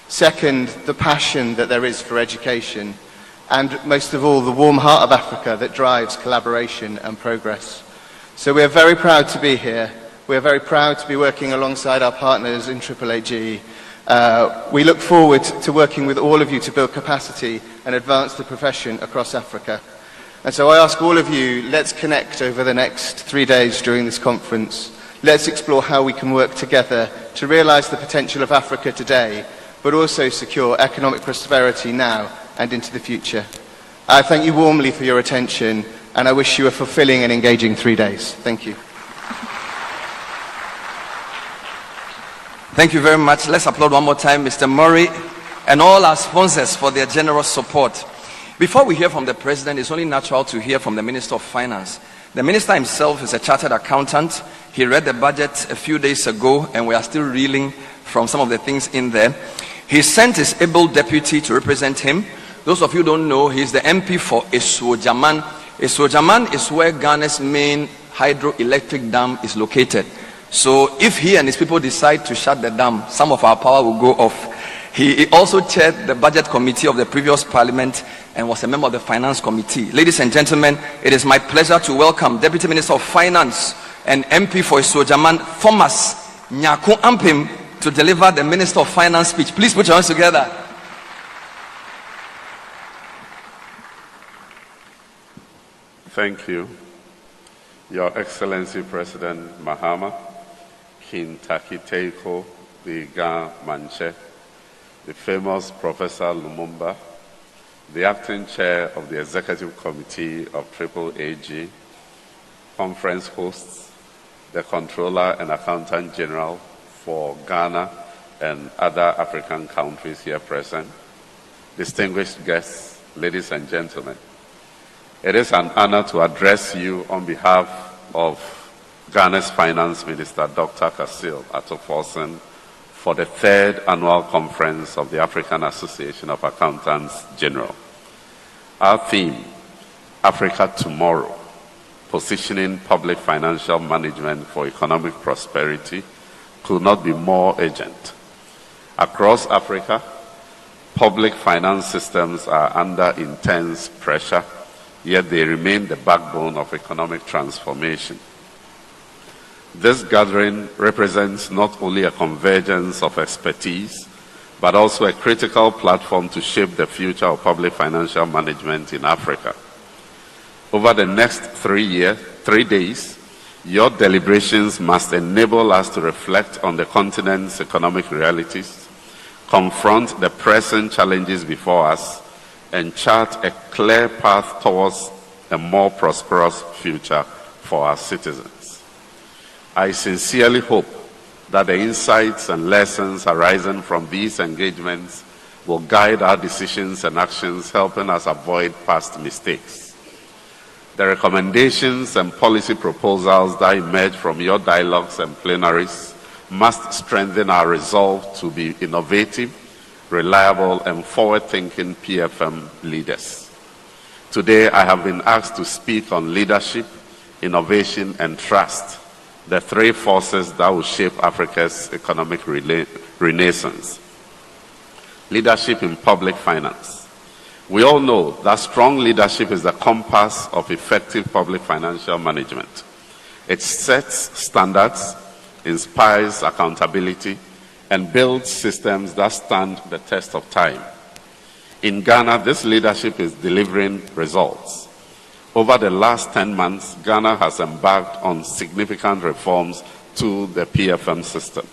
Second, the passion that there is for education. And most of all, the warm heart of Africa that drives collaboration and progress. So we are very proud to be here. We are very proud to be working alongside our partners in AAAG. We look forward to working with all of you to build capacity and advance the profession across Africa. And so I ask all of you, let's connect over the next 3 days during this conference. Let's explore how we can work together to realize the potential of Africa today, but also secure economic prosperity now and into the future. I thank you warmly for your attention, and I wish you a fulfilling and engaging 3 days. Thank you. Thank you very much. Let's applaud one more time Mr. Murray and all our sponsors for their generous support. Before we hear from the President, it's only natural to hear from the Minister of Finance. The Minister himself is a chartered accountant. He read the budget a few days ago, and we are still reeling from some of the things in there. He sent his able deputy to represent him. Those of you who don't know, he's the MP for Eswojaman. Eswojaman is where Ghana's main hydroelectric dam is located. So if he and his people decide to shut the dam, some of our power will go off. He also chaired the budget committee of the previous parliament and was a member of the finance committee. Ladies and gentlemen, it is my pleasure to welcome Deputy Minister of Finance and MP for Eswojaman, Thomas Nyako Ampim, to deliver the Minister of Finance speech. Please put your hands together. Thank you, Your Excellency President Mahama, King Takiteiko, the Ga Manche, the famous Professor Lumumba, the acting chair of the Executive Committee of AAAG, conference hosts, the Controller and Accountant General for Ghana and other African countries here present, distinguished guests, ladies and gentlemen. It is an honor to address you on behalf of Ghana's Finance Minister, Dr. Kasil Atoforsen, for the 3rd annual conference of the African Association of Accountants General. Our theme, Africa Tomorrow, positioning public financial management for economic prosperity, could not be more urgent. Across Africa, public finance systems are under intense pressure, yet they remain the backbone of economic transformation. This gathering represents not only a convergence of expertise, but also a critical platform to shape the future of public financial management in Africa. Over the next 3 days, your deliberations must enable us to reflect on the continent's economic realities, confront the present challenges before us, and chart a clear path towards a more prosperous future for our citizens. I sincerely hope that the insights and lessons arising from these engagements will guide our decisions and actions, helping us avoid past mistakes. The recommendations and policy proposals that emerge from your dialogues and plenaries must strengthen our resolve to be innovative, reliable, and forward-thinking PFM leaders. Today, I have been asked to speak on leadership, innovation, and trust, the three forces that will shape Africa's economic renaissance. Leadership in public finance. We all know that strong leadership is the compass of effective public financial management. It sets standards, inspires accountability, and builds systems that stand the test of time. In Ghana, this leadership is delivering results. Over the last 10 months, Ghana has embarked on significant reforms to the PFM system.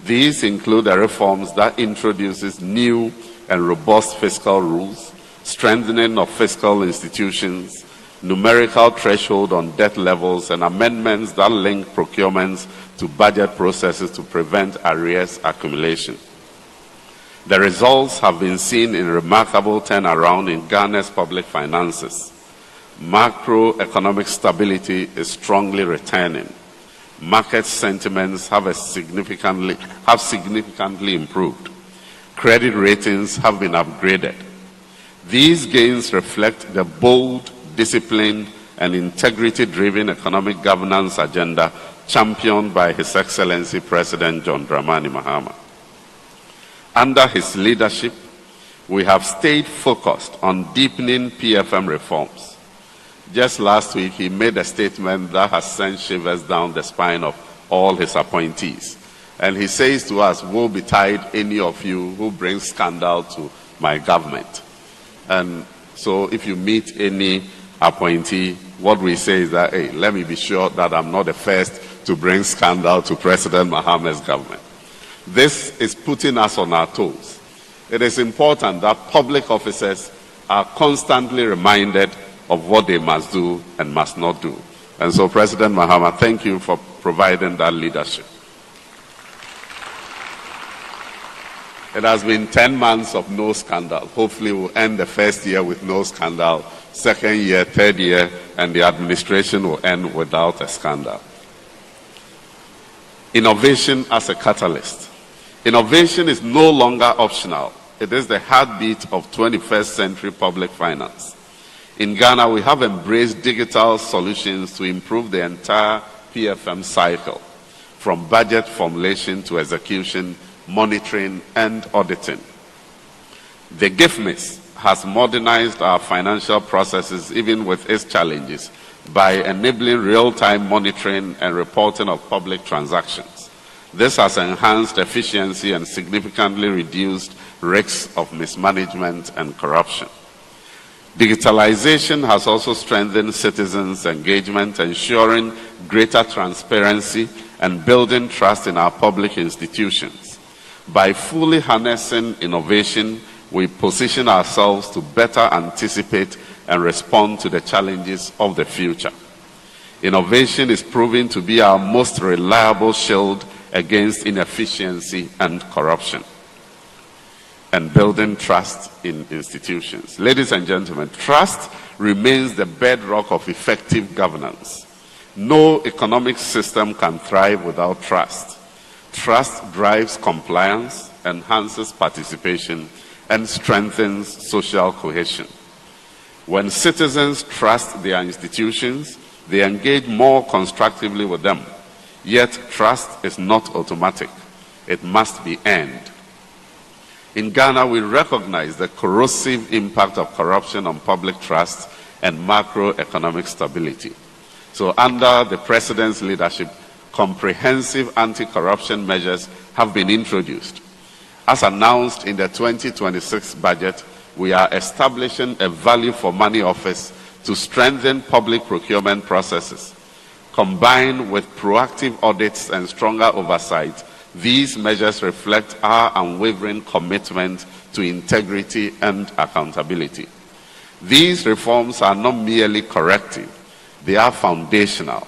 These include the reforms that introduces new and robust fiscal rules, strengthening of fiscal institutions, numerical threshold on debt levels, and amendments that link procurements to budget processes to prevent arrears accumulation. The results have been seen in remarkable turnaround in Ghana's public finances. Macroeconomic stability is strongly returning. Market sentiments have significantly improved. Credit ratings have been upgraded. These gains reflect the bold, disciplined, and integrity-driven economic governance agenda championed by His Excellency President John Dramani Mahama. Under his leadership, we have stayed focused on deepening PFM reforms. Just last week, he made a statement that has sent shivers down the spine of all his appointees. And he says to us, woe betide any of you who bring scandal to my government. And so if you meet any appointee, what we say is that, hey, let me be sure that I'm not the first to bring scandal to President Mahama's government. This is putting us on our toes. It is important that public officers are constantly reminded of what they must do and must not do. And so, President Mahama, thank you for providing that leadership. It has been 10 months of no scandal. Hopefully we'll end the first year with no scandal, second year, third year, and the administration will end without a scandal. Innovation as a catalyst. Innovation is no longer optional. It is the heartbeat of 21st century public finance. In Ghana, we have embraced digital solutions to improve the entire PFM cycle, from budget formulation to execution, monitoring, and auditing. The GIFMIS has modernized our financial processes even with its challenges by enabling real-time monitoring and reporting of public transactions. This has enhanced efficiency and significantly reduced risks of mismanagement and corruption. Digitalization has also strengthened citizens' engagement, ensuring greater transparency and building trust in our public institutions. By fully harnessing innovation, we position ourselves to better anticipate and respond to the challenges of the future. Innovation is proving to be our most reliable shield against inefficiency and corruption, and building trust in institutions. Ladies and gentlemen, trust remains the bedrock of effective governance. No economic system can thrive without trust. Trust drives compliance, enhances participation, and strengthens social cohesion. When citizens trust their institutions, they engage more constructively with them. Yet, trust is not automatic. It must be earned. In Ghana, we recognize the corrosive impact of corruption on public trust and macroeconomic stability. So under the President's leadership, comprehensive anti-corruption measures have been introduced. As announced in the 2026 budget, we are establishing a value for money office to strengthen public procurement processes. Combined with proactive audits and stronger oversight, these measures reflect our unwavering commitment to integrity and accountability. These reforms are not merely corrective, they are foundational.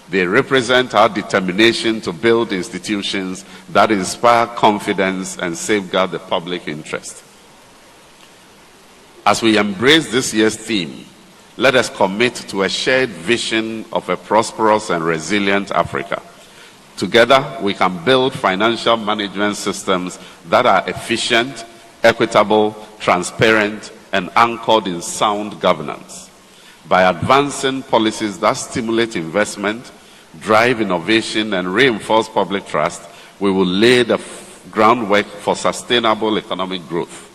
They represent our determination to build institutions that inspire confidence and safeguard the public interest. As we embrace this year's theme, let us commit to a shared vision of a prosperous and resilient Africa. Together, we can build financial management systems that are efficient, equitable, transparent, and anchored in sound governance. By advancing policies that stimulate investment, drive innovation, and reinforce public trust, we will lay the groundwork for sustainable economic growth.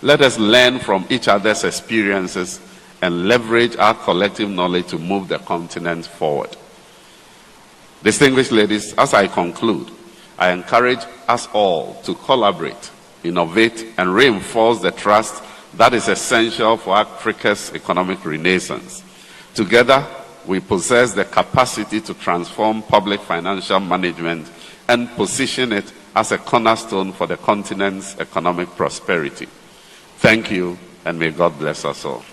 Let us learn from each other's experiences and leverage our collective knowledge to move the continent forward. Distinguished ladies, as I conclude, I encourage us all to collaborate, innovate, and reinforce the trust that is essential for Africa's economic renaissance. Together, we possess the capacity to transform public financial management and position it as a cornerstone for the continent's economic prosperity. Thank you, and may God bless us all.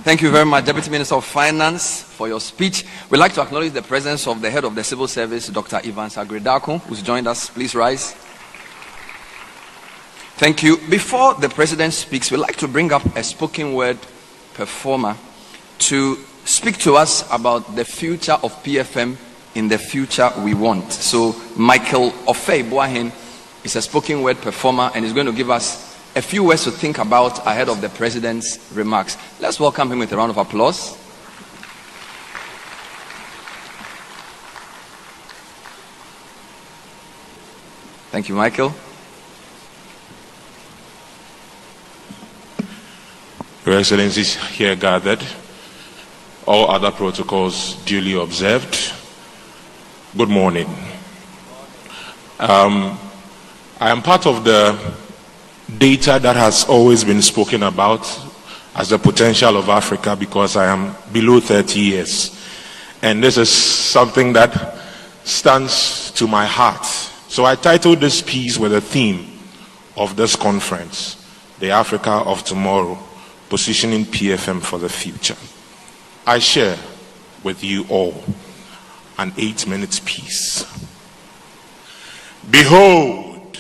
Thank you very much, Deputy Minister of Finance, for your speech. We'd like to acknowledge the presence of the head of the Civil Service, Dr. Ivan Sagredako, who's joined us. Please rise. Thank you. Before the President speaks, we'd like to bring up a spoken word performer to speak to us about the future of PFM in the future we want. So Michael Ofei Boahen is a spoken word performer and is going to give us a few words to think about ahead of the President's remarks. Let's welcome him with a round of applause. Thank you, Michael. Your Excellencies here gathered, all other protocols duly observed. Good morning. I am part of the data that has always been spoken about as the potential of Africa because I am below 30 years. And this is something that stands to my heart. So I titled this piece with the theme of this conference, The Africa of Tomorrow, Positioning PFM for the Future. I share with you all an 8-minute piece. Behold,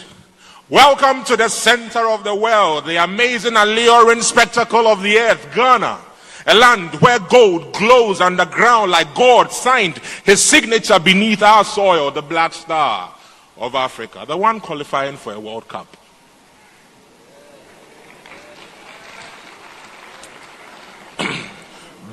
welcome to the center of the world, the amazing alluring spectacle of the earth, Ghana, a land where gold glows underground like God signed his signature beneath our soil, the Black Star of Africa, the one qualifying for a World Cup.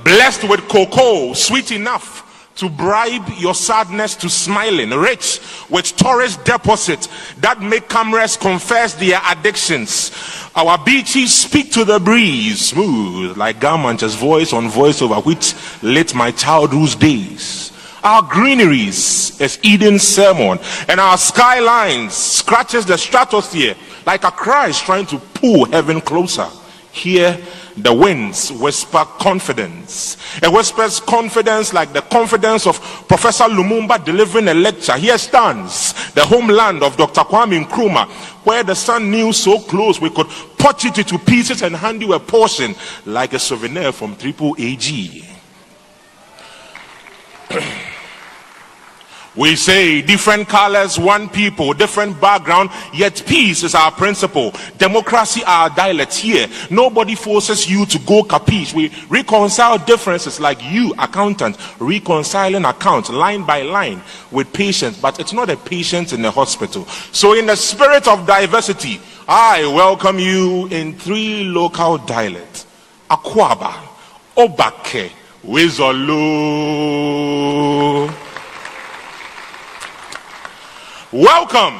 Blessed with cocoa, sweet enough to bribe your sadness to smiling, rich with tourist deposits that make cameras confess their addictions. Our beaches speak to the breeze, smooth like Garmancha's voice on voiceover, which lit my childhood's days. Our greeneries is Eden's sermon, and our skylines scratches the stratosphere like a Christ trying to pull heaven closer. Here, the winds whisper confidence. It whispers confidence like the confidence of Professor Lumumba delivering a lecture. Here stands the homeland of Dr. Kwame Nkrumah, where the sun knew so close we could punch it into pieces and hand you a portion like a souvenir from Triple AG. We say different colors, one people, different background, yet peace is our principle. Democracy our dialect. Here, nobody forces you to go capiche. We reconcile differences like you, accountant, reconciling accounts line by line with patients, but it's not a patient in the hospital. So in the spirit of diversity, I welcome you in 3 local dialects. Akwaba, Obake, Wizolo. Welcome,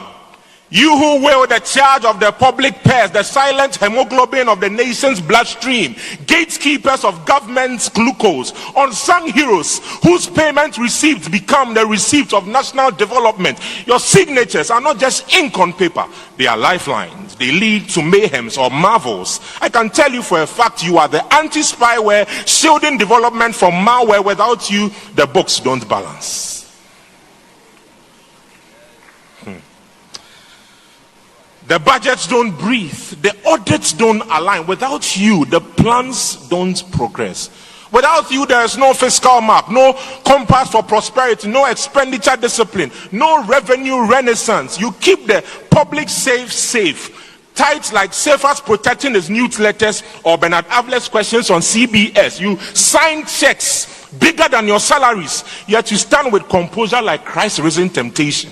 you who wield the charge of the public purse, the silent hemoglobin of the nation's bloodstream, gatekeepers of government's glucose, unsung heroes whose payment receipts become the receipts of national development. Your signatures are not just ink on paper, they are lifelines. They lead to mayhems or marvels. I can tell you for a fact you are the anti-spyware shielding development from malware. Without you, the books don't balance. The budgets don't breathe. The audits don't align. Without you, the plans don't progress. Without you, there is no fiscal map, no compass for prosperity, no expenditure discipline, no revenue renaissance. You keep the public safe. Tight like Safehouse protecting his newsletters or Bernard Avle's questions on CBS. You sign checks bigger than your salaries, yet you stand with composure like Christ risen temptation.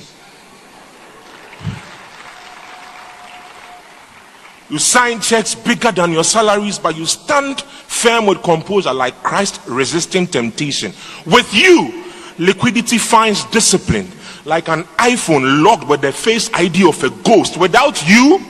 You sign checks bigger than your salaries, but you stand firm with composure like Christ resisting temptation. With you, liquidity finds discipline like an iPhone locked with the face ID of a ghost. Without you,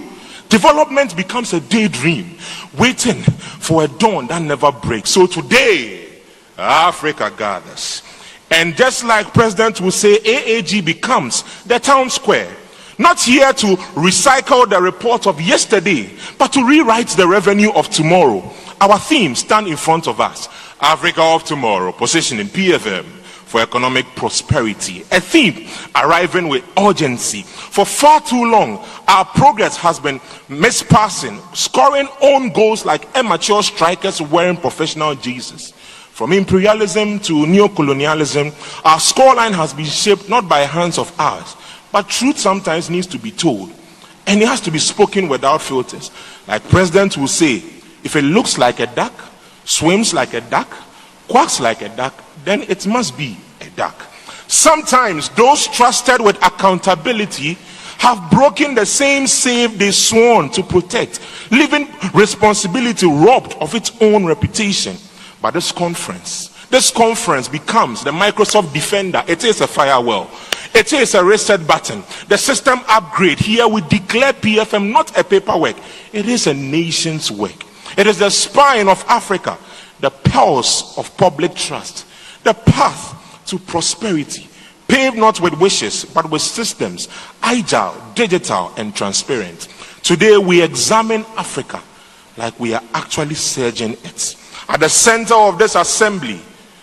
development becomes a daydream, waiting for a dawn that never breaks. So today, Africa gathers. And just like President will say, AAG becomes the town square. Not here to recycle the report of yesterday, but to rewrite the revenue of tomorrow. Our themes stand in front of us. Africa of tomorrow, positioning PFM for economic prosperity. A theme arriving with urgency. For far too long, our progress has been mispassing, scoring own goals like amateur strikers wearing professional jerseys. From imperialism to neocolonialism, our scoreline has been shaped not by hands of ours, but truth sometimes needs to be told, and it has to be spoken without filters. Like President will say, if it looks like a duck, swims like a duck, quacks like a duck, then it must be a duck. Sometimes those trusted with accountability have broken the same safe they sworn to protect, leaving responsibility robbed of its own reputation. But this conference becomes the Microsoft Defender. It is a firewall. It is a reset button. The system upgrade. Here we declare PFM not a paperwork. It is a nation's work. It is the spine of Africa, the pulse of public trust, the path to prosperity, paved not with wishes, but with systems, agile, digital, and transparent. Today we examine Africa like we are actually surging it. At the center of this assembly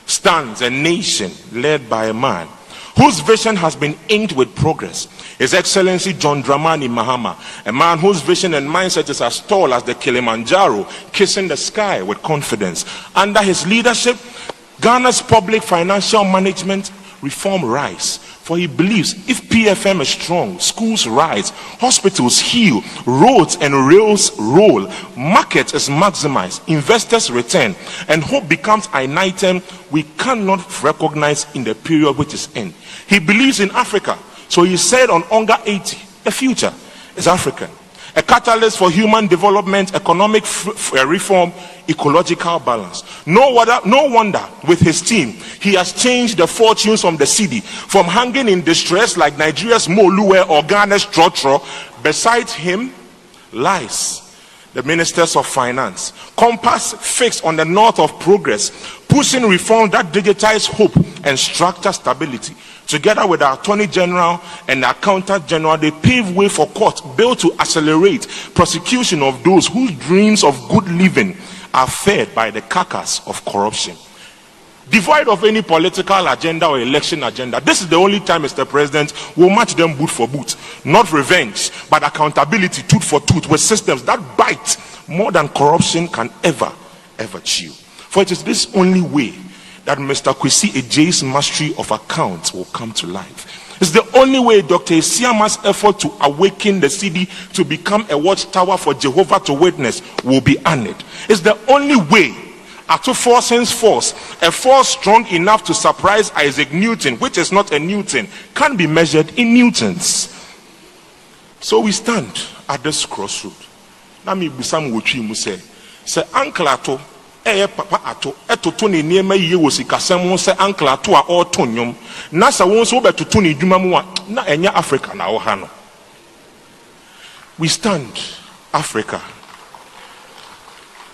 stands a nation led by a man whose vision has been inked with progress. His Excellency John Dramani Mahama, a man whose vision and mindset is as tall as the Kilimanjaro, kissing the sky with confidence. Under his leadership, Ghana's public financial management reform rise. For he believes if PFM is strong, schools rise, hospitals heal, roads and rails roll, market is maximized, investors return, and hope becomes an item we cannot recognize in the period which is in. He believes in Africa. So he said on Onga 80, the future is African. A catalyst for human development, economic reform, ecological balance. No wonder with his team, he has changed the fortunes of the city from hanging in distress like Nigeria's Moluwe or Ghana's Trotro. Beside him lies the ministers of finance, compass fixed on the north of progress, pushing reform that digitize hope and structure stability. Together with our Attorney General and the Accountant General, they pave way for courts built to accelerate prosecution of those whose dreams of good living are fed by the carcass of corruption. Devoid of any political agenda or election agenda, this is the only time, Mr. President, we'll match them boot for boot. Not revenge, but accountability, tooth for tooth, with systems that bite more than corruption can ever chew. For it is this only way that Mr. Kwesi Ejay's mastery of accounts will come to life. It's the only way Dr. Isiama's effort to awaken the city to become a watchtower for Jehovah to witness will be honored. It's the only way Atuforsen's force, a force strong enough to surprise Isaac Newton, which is not a Newton, can be measured in newtons. So we stand at this crossroad. Nami Busam Wuchi Muse, say Uncle Ato, papa ato etoto ne niema yiye wo sikasem se uncle ato a otonyom na sa won so betoto ne dwuma mu a na enya Africa na wo ha no. We stand, Africa,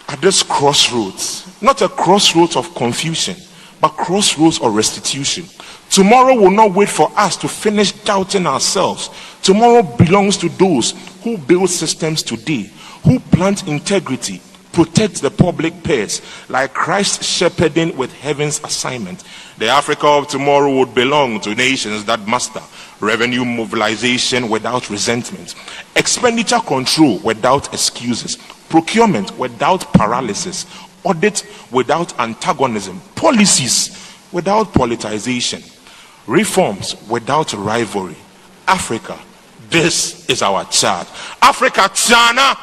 at this crossroads, not a crossroads of confusion, but crossroads of restitution. Tomorrow will not wait for us to finish doubting ourselves. Tomorrow belongs to those who build systems today, who plant integrity, protect the public purse, like Christ shepherding with heaven's assignment. The Africa of tomorrow would belong to nations that master revenue mobilization without resentment, expenditure control without excuses, procurement without paralysis, audit without antagonism, policies without politicization, reforms without rivalry. Africa, this is our charge. Africa, China,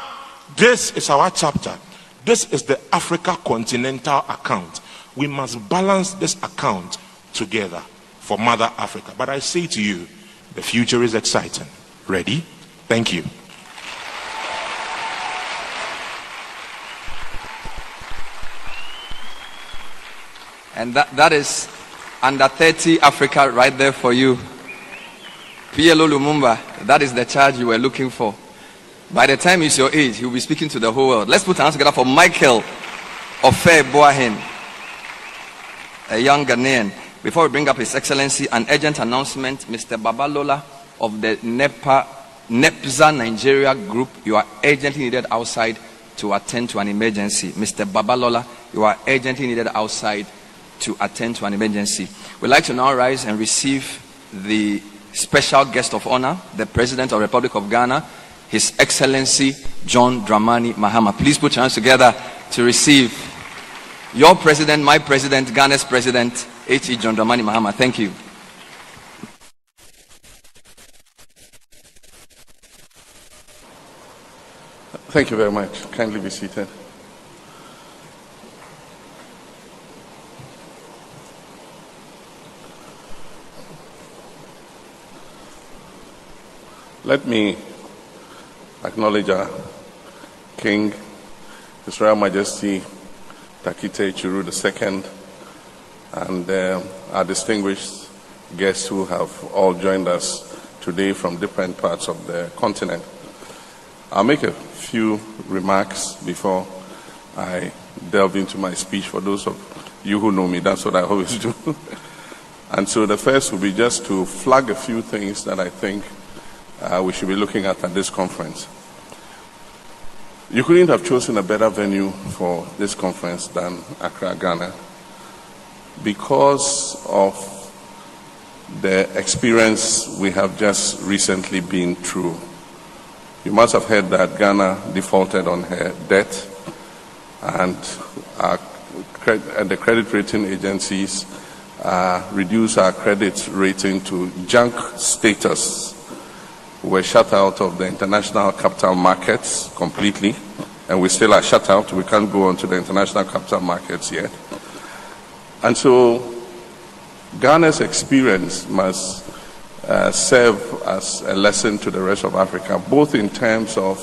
this is our chapter. This is the Africa continental account. we must balance this account together for Mother Africa. But I say to you, the future is exciting. Ready? Thank you. And that is under 30 Africa right there for you. PLO Lumumba, that is the charge you were looking for. By the time he's your age, he'll be speaking to the whole world. Let's put our hands together for Michael Ofe Boahen, a young Ghanaian. Before we bring up His Excellency, an urgent announcement. Mr. Babalola of the NEPZA Nigeria group, you are urgently needed outside to attend to an emergency. Mr. Babalola, you are urgently needed outside to attend to an emergency. We'd like to now rise and receive the special guest of honor, the President of the Republic of Ghana, His Excellency John Dramani Mahama. Please put your hands together to receive your President, my President, Ghana's President, H.E. John Dramani Mahama. Thank you. Thank you very much. Kindly be seated. Let me acknowledge our King, His Royal Majesty Takite Churu II, and our distinguished guests who have all joined us today from different parts of the continent. I'll make a few remarks before I delve into my speech. For those of you who know me, that's what I always do. And so the first will be just to flag a few things that I think we should be looking at this conference. You couldn't have chosen a better venue for this conference than Accra, Ghana, because of the experience we have just recently been through. You must have heard that Ghana defaulted on her debt, and the credit rating agencies reduced our credit rating to junk status. We were shut out of the international capital markets completely, and we still are shut out. We can't go onto the international capital markets yet. And so Ghana's experience must serve as a lesson to the rest of Africa, both in terms of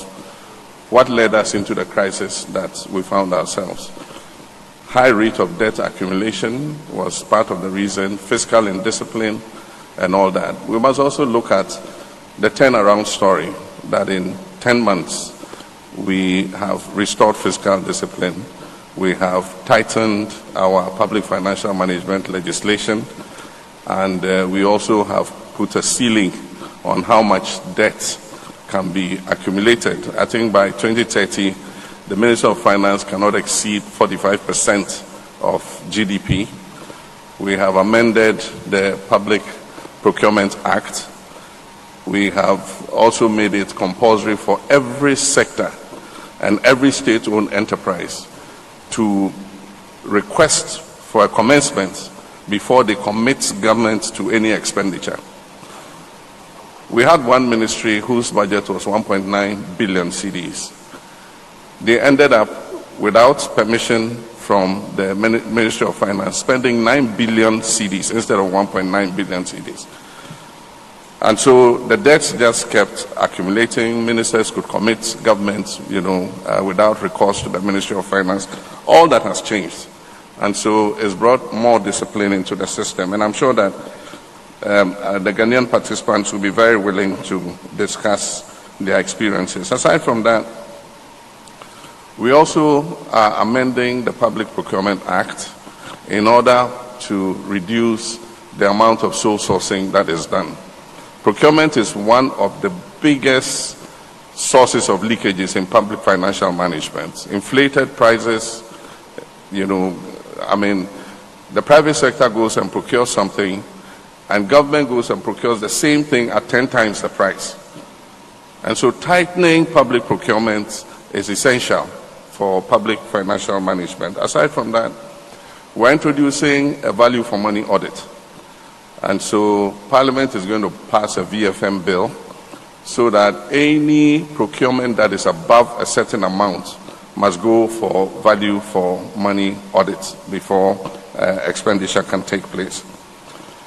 what led us into the crisis that we found ourselves. High rate of debt accumulation was part of the reason, fiscal indiscipline and all that. We must also look at the turnaround story, that in 10 months we have restored fiscal discipline, we have tightened our public financial management legislation, and we also have put a ceiling on how much debt can be accumulated. I think by 2030, the Minister of Finance cannot exceed 45% of GDP. We have amended the Public Procurement Act. We have also made it compulsory for every sector and every state-owned enterprise to request for a commencement before they commit government to any expenditure. We had one ministry whose budget was 1.9 billion cedis. They ended up, without permission from the Ministry of Finance, spending 9 billion cedis instead of 1.9 billion cedis. And so the debts just kept accumulating. Ministers could commit government, without recourse to the Ministry of Finance. All that has changed. And so it's brought more discipline into the system. And I'm sure that the Ghanaian participants will be very willing to discuss their experiences. Aside from that, we also are amending the Public Procurement Act in order to reduce the amount of sole sourcing that is done. Procurement is one of the biggest sources of leakages in public financial management. Inflated prices, the private sector goes and procures something, and government goes and procures the same thing at 10 times the price. And so tightening public procurement is essential for public financial management. Aside from that, we're introducing a value for money audit. And so Parliament is going to pass a VFM bill so that any procurement that is above a certain amount must go for value for money audit before expenditure can take place.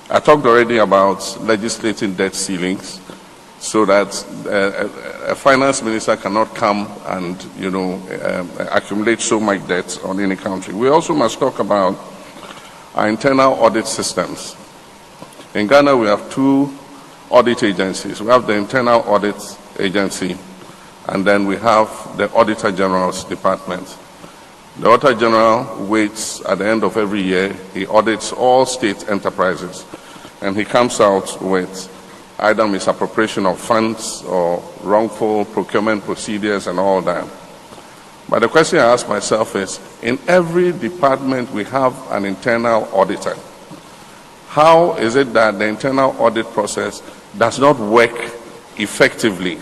I talked already about legislating debt ceilings so that a finance minister cannot come and, accumulate so much debt on any country. We also must talk about our internal audit systems. In Ghana, we have 2 audit agencies. We have the Internal Audit Agency, and then we have the Auditor General's Department. The Auditor General waits at the end of every year. He audits all state enterprises, and he comes out with either misappropriation of funds or wrongful procurement procedures and all that. But the question I ask myself is, in every department we have an internal auditor. How is it that the internal audit process does not work effectively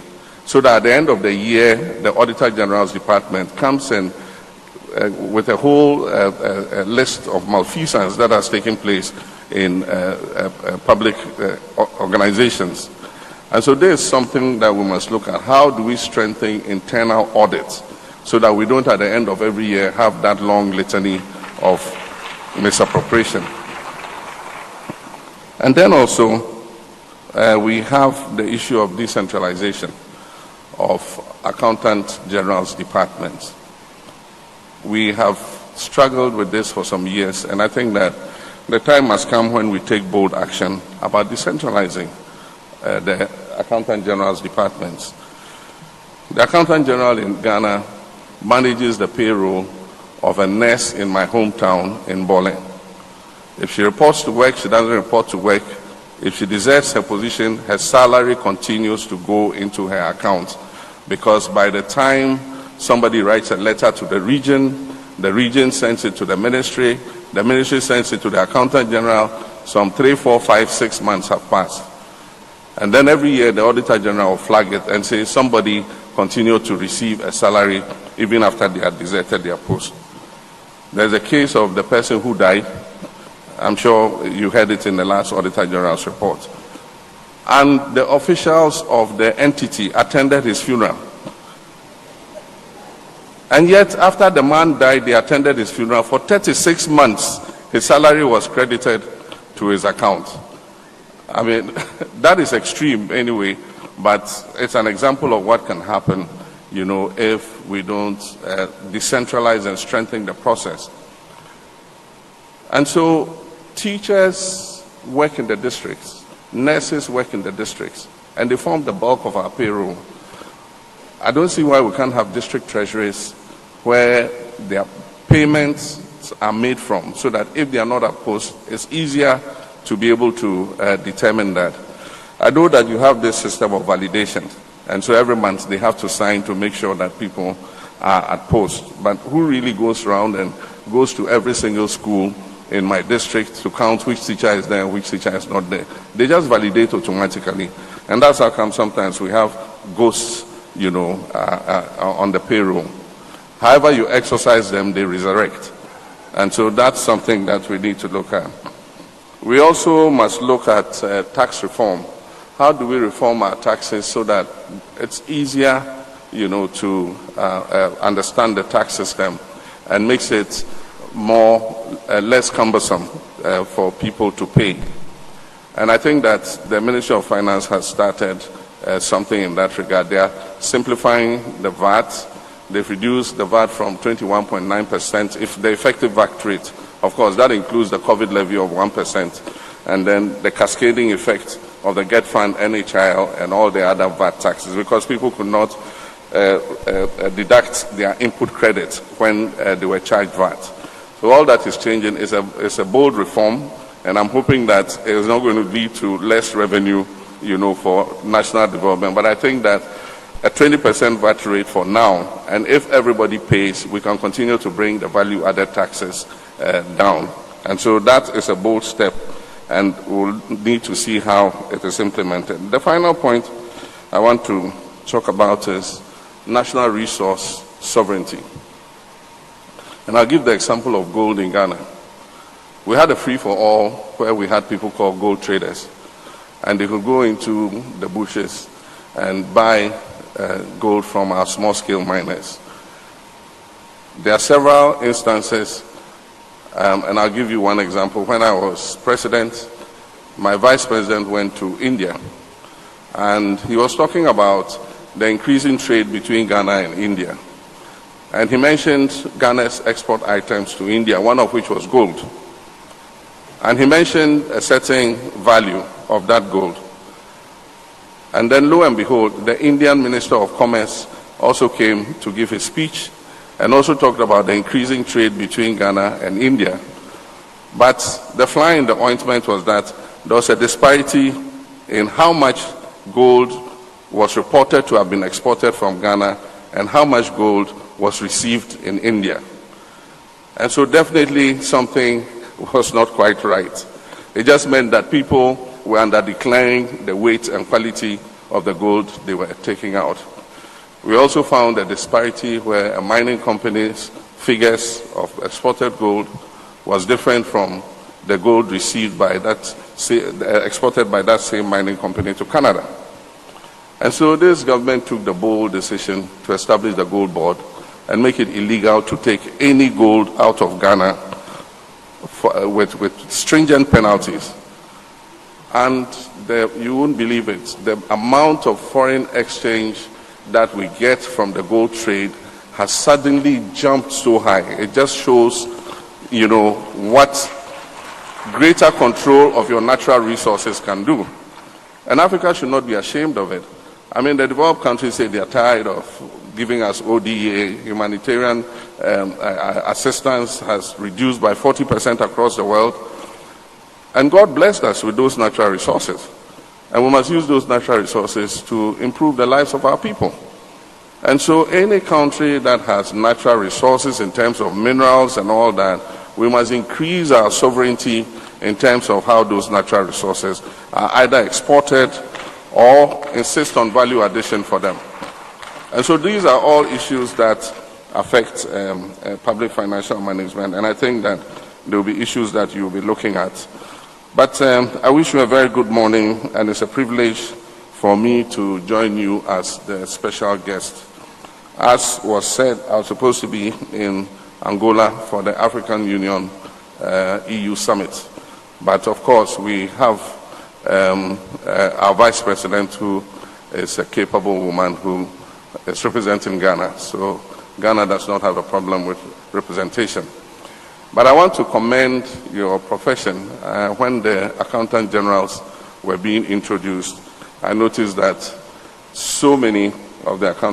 so that at the end of the year, the Auditor General's Department comes in with a whole list of malfeasance that has taken place in public organizations? And so there is something that we must look at. How do we strengthen internal audits so that we don't at the end of every year have that long litany of misappropriation? And then also, we have the issue of decentralization of Accountant General's departments. We have struggled with this for some years, and I think that the time has come when we take bold action about decentralizing the Accountant General's departments. The Accountant General in Ghana manages the payroll of a nurse in my hometown in Bole. If she reports to work, she doesn't report to work. If she deserts her position, her salary continues to go into her account, because by the time somebody writes a letter to the region sends it to the ministry sends it to the Accountant General, some 3, 4, 5, 6 months have passed. And then every year the Auditor General will flag it and say somebody continued to receive a salary even after they had deserted their post. There's a case of the person who died. I'm sure you heard it in the last Auditor General's report. And the officials of the entity attended his funeral. And yet, after the man died, they attended his funeral. For 36 months, his salary was credited to his account. I mean, that is extreme anyway, but it's an example of what can happen, if we don't decentralize and strengthen the process. And so, teachers work in the districts, nurses work in the districts, and they form the bulk of our payroll. I don't see why we can't have district treasuries where their payments are made from, so that if they are not at post, it's easier to be able to determine that. I know that you have this system of validation, and so every month they have to sign to make sure that people are at post. But who really goes around and goes to every single school in my district to count which teacher is there and which teacher is not there? They just validate automatically, and that's how come sometimes we have ghosts, on the payroll. However you exercise them, they resurrect. And so that's something that we need to look at. We also must look at tax reform. How do we reform our taxes so that it's easier, to understand the tax system and makes it less cumbersome for people to pay? And I think that the Ministry of Finance has started something in that regard. They are simplifying the VAT. They've reduced the VAT from 21.9%. If the effective VAT rate, of course, that includes the COVID levy of 1%, and then the cascading effect of the Get Fund, NHIL, and all the other VAT taxes, because people could not deduct their input credits when they were charged VAT. So all that is changing. Is a bold reform, and I'm hoping that it is not going to lead to less revenue, for national development. But I think that a 20% VAT rate for now, and if everybody pays, we can continue to bring the value-added taxes down. And so that is a bold step, and we'll need to see how it is implemented. The final point I want to talk about is national resource sovereignty. And I'll give the example of gold in Ghana. We had a free-for-all where we had people called gold traders, and they could go into the bushes and buy gold from our small-scale miners. There are several instances And I'll give you one example. When I was president, my vice president went to India, and he was talking about the increasing trade between Ghana and India. And he mentioned Ghana's export items to India, one of which was gold. And he mentioned a certain value of that gold. And then lo and behold, the Indian Minister of Commerce also came to give his speech and also talked about the increasing trade between Ghana and India. But the fly in the ointment was that there was a disparity in how much gold was reported to have been exported from Ghana and how much gold was received in India. And so definitely something was not quite right. It just meant that people were under-declaring the weight and quality of the gold they were taking out. We also found a disparity where a mining company's figures of exported gold was different from the gold received by that, exported by that same mining company to Canada. And so this government took the bold decision to establish the gold board and make it illegal to take any gold out of Ghana with stringent penalties. And you won't believe it, the amount of foreign exchange that we get from the gold trade has suddenly jumped so high. It just shows, what greater control of your natural resources can do. And Africa should not be ashamed of it. I mean, the developed countries say they are tired of giving us ODA. Humanitarian assistance has reduced by 40% across the world. And God blessed us with those natural resources. And we must use those natural resources to improve the lives of our people. And so any country that has natural resources in terms of minerals and all that, we must increase our sovereignty in terms of how those natural resources are either exported or insist on value addition for them. And so these are all issues that affect public financial management, and I think that there will be issues that you will be looking at. But I wish you a very good morning, and it's a privilege for me to join you as the special guest. As was said, I was supposed to be in Angola for the African Union EU Summit. But of course, we have our Vice President, who is a capable woman who is representing Ghana. So Ghana does not have a problem with representation. But I want to commend your profession. When the Accountant Generals were being introduced, I noticed that so many of the accountants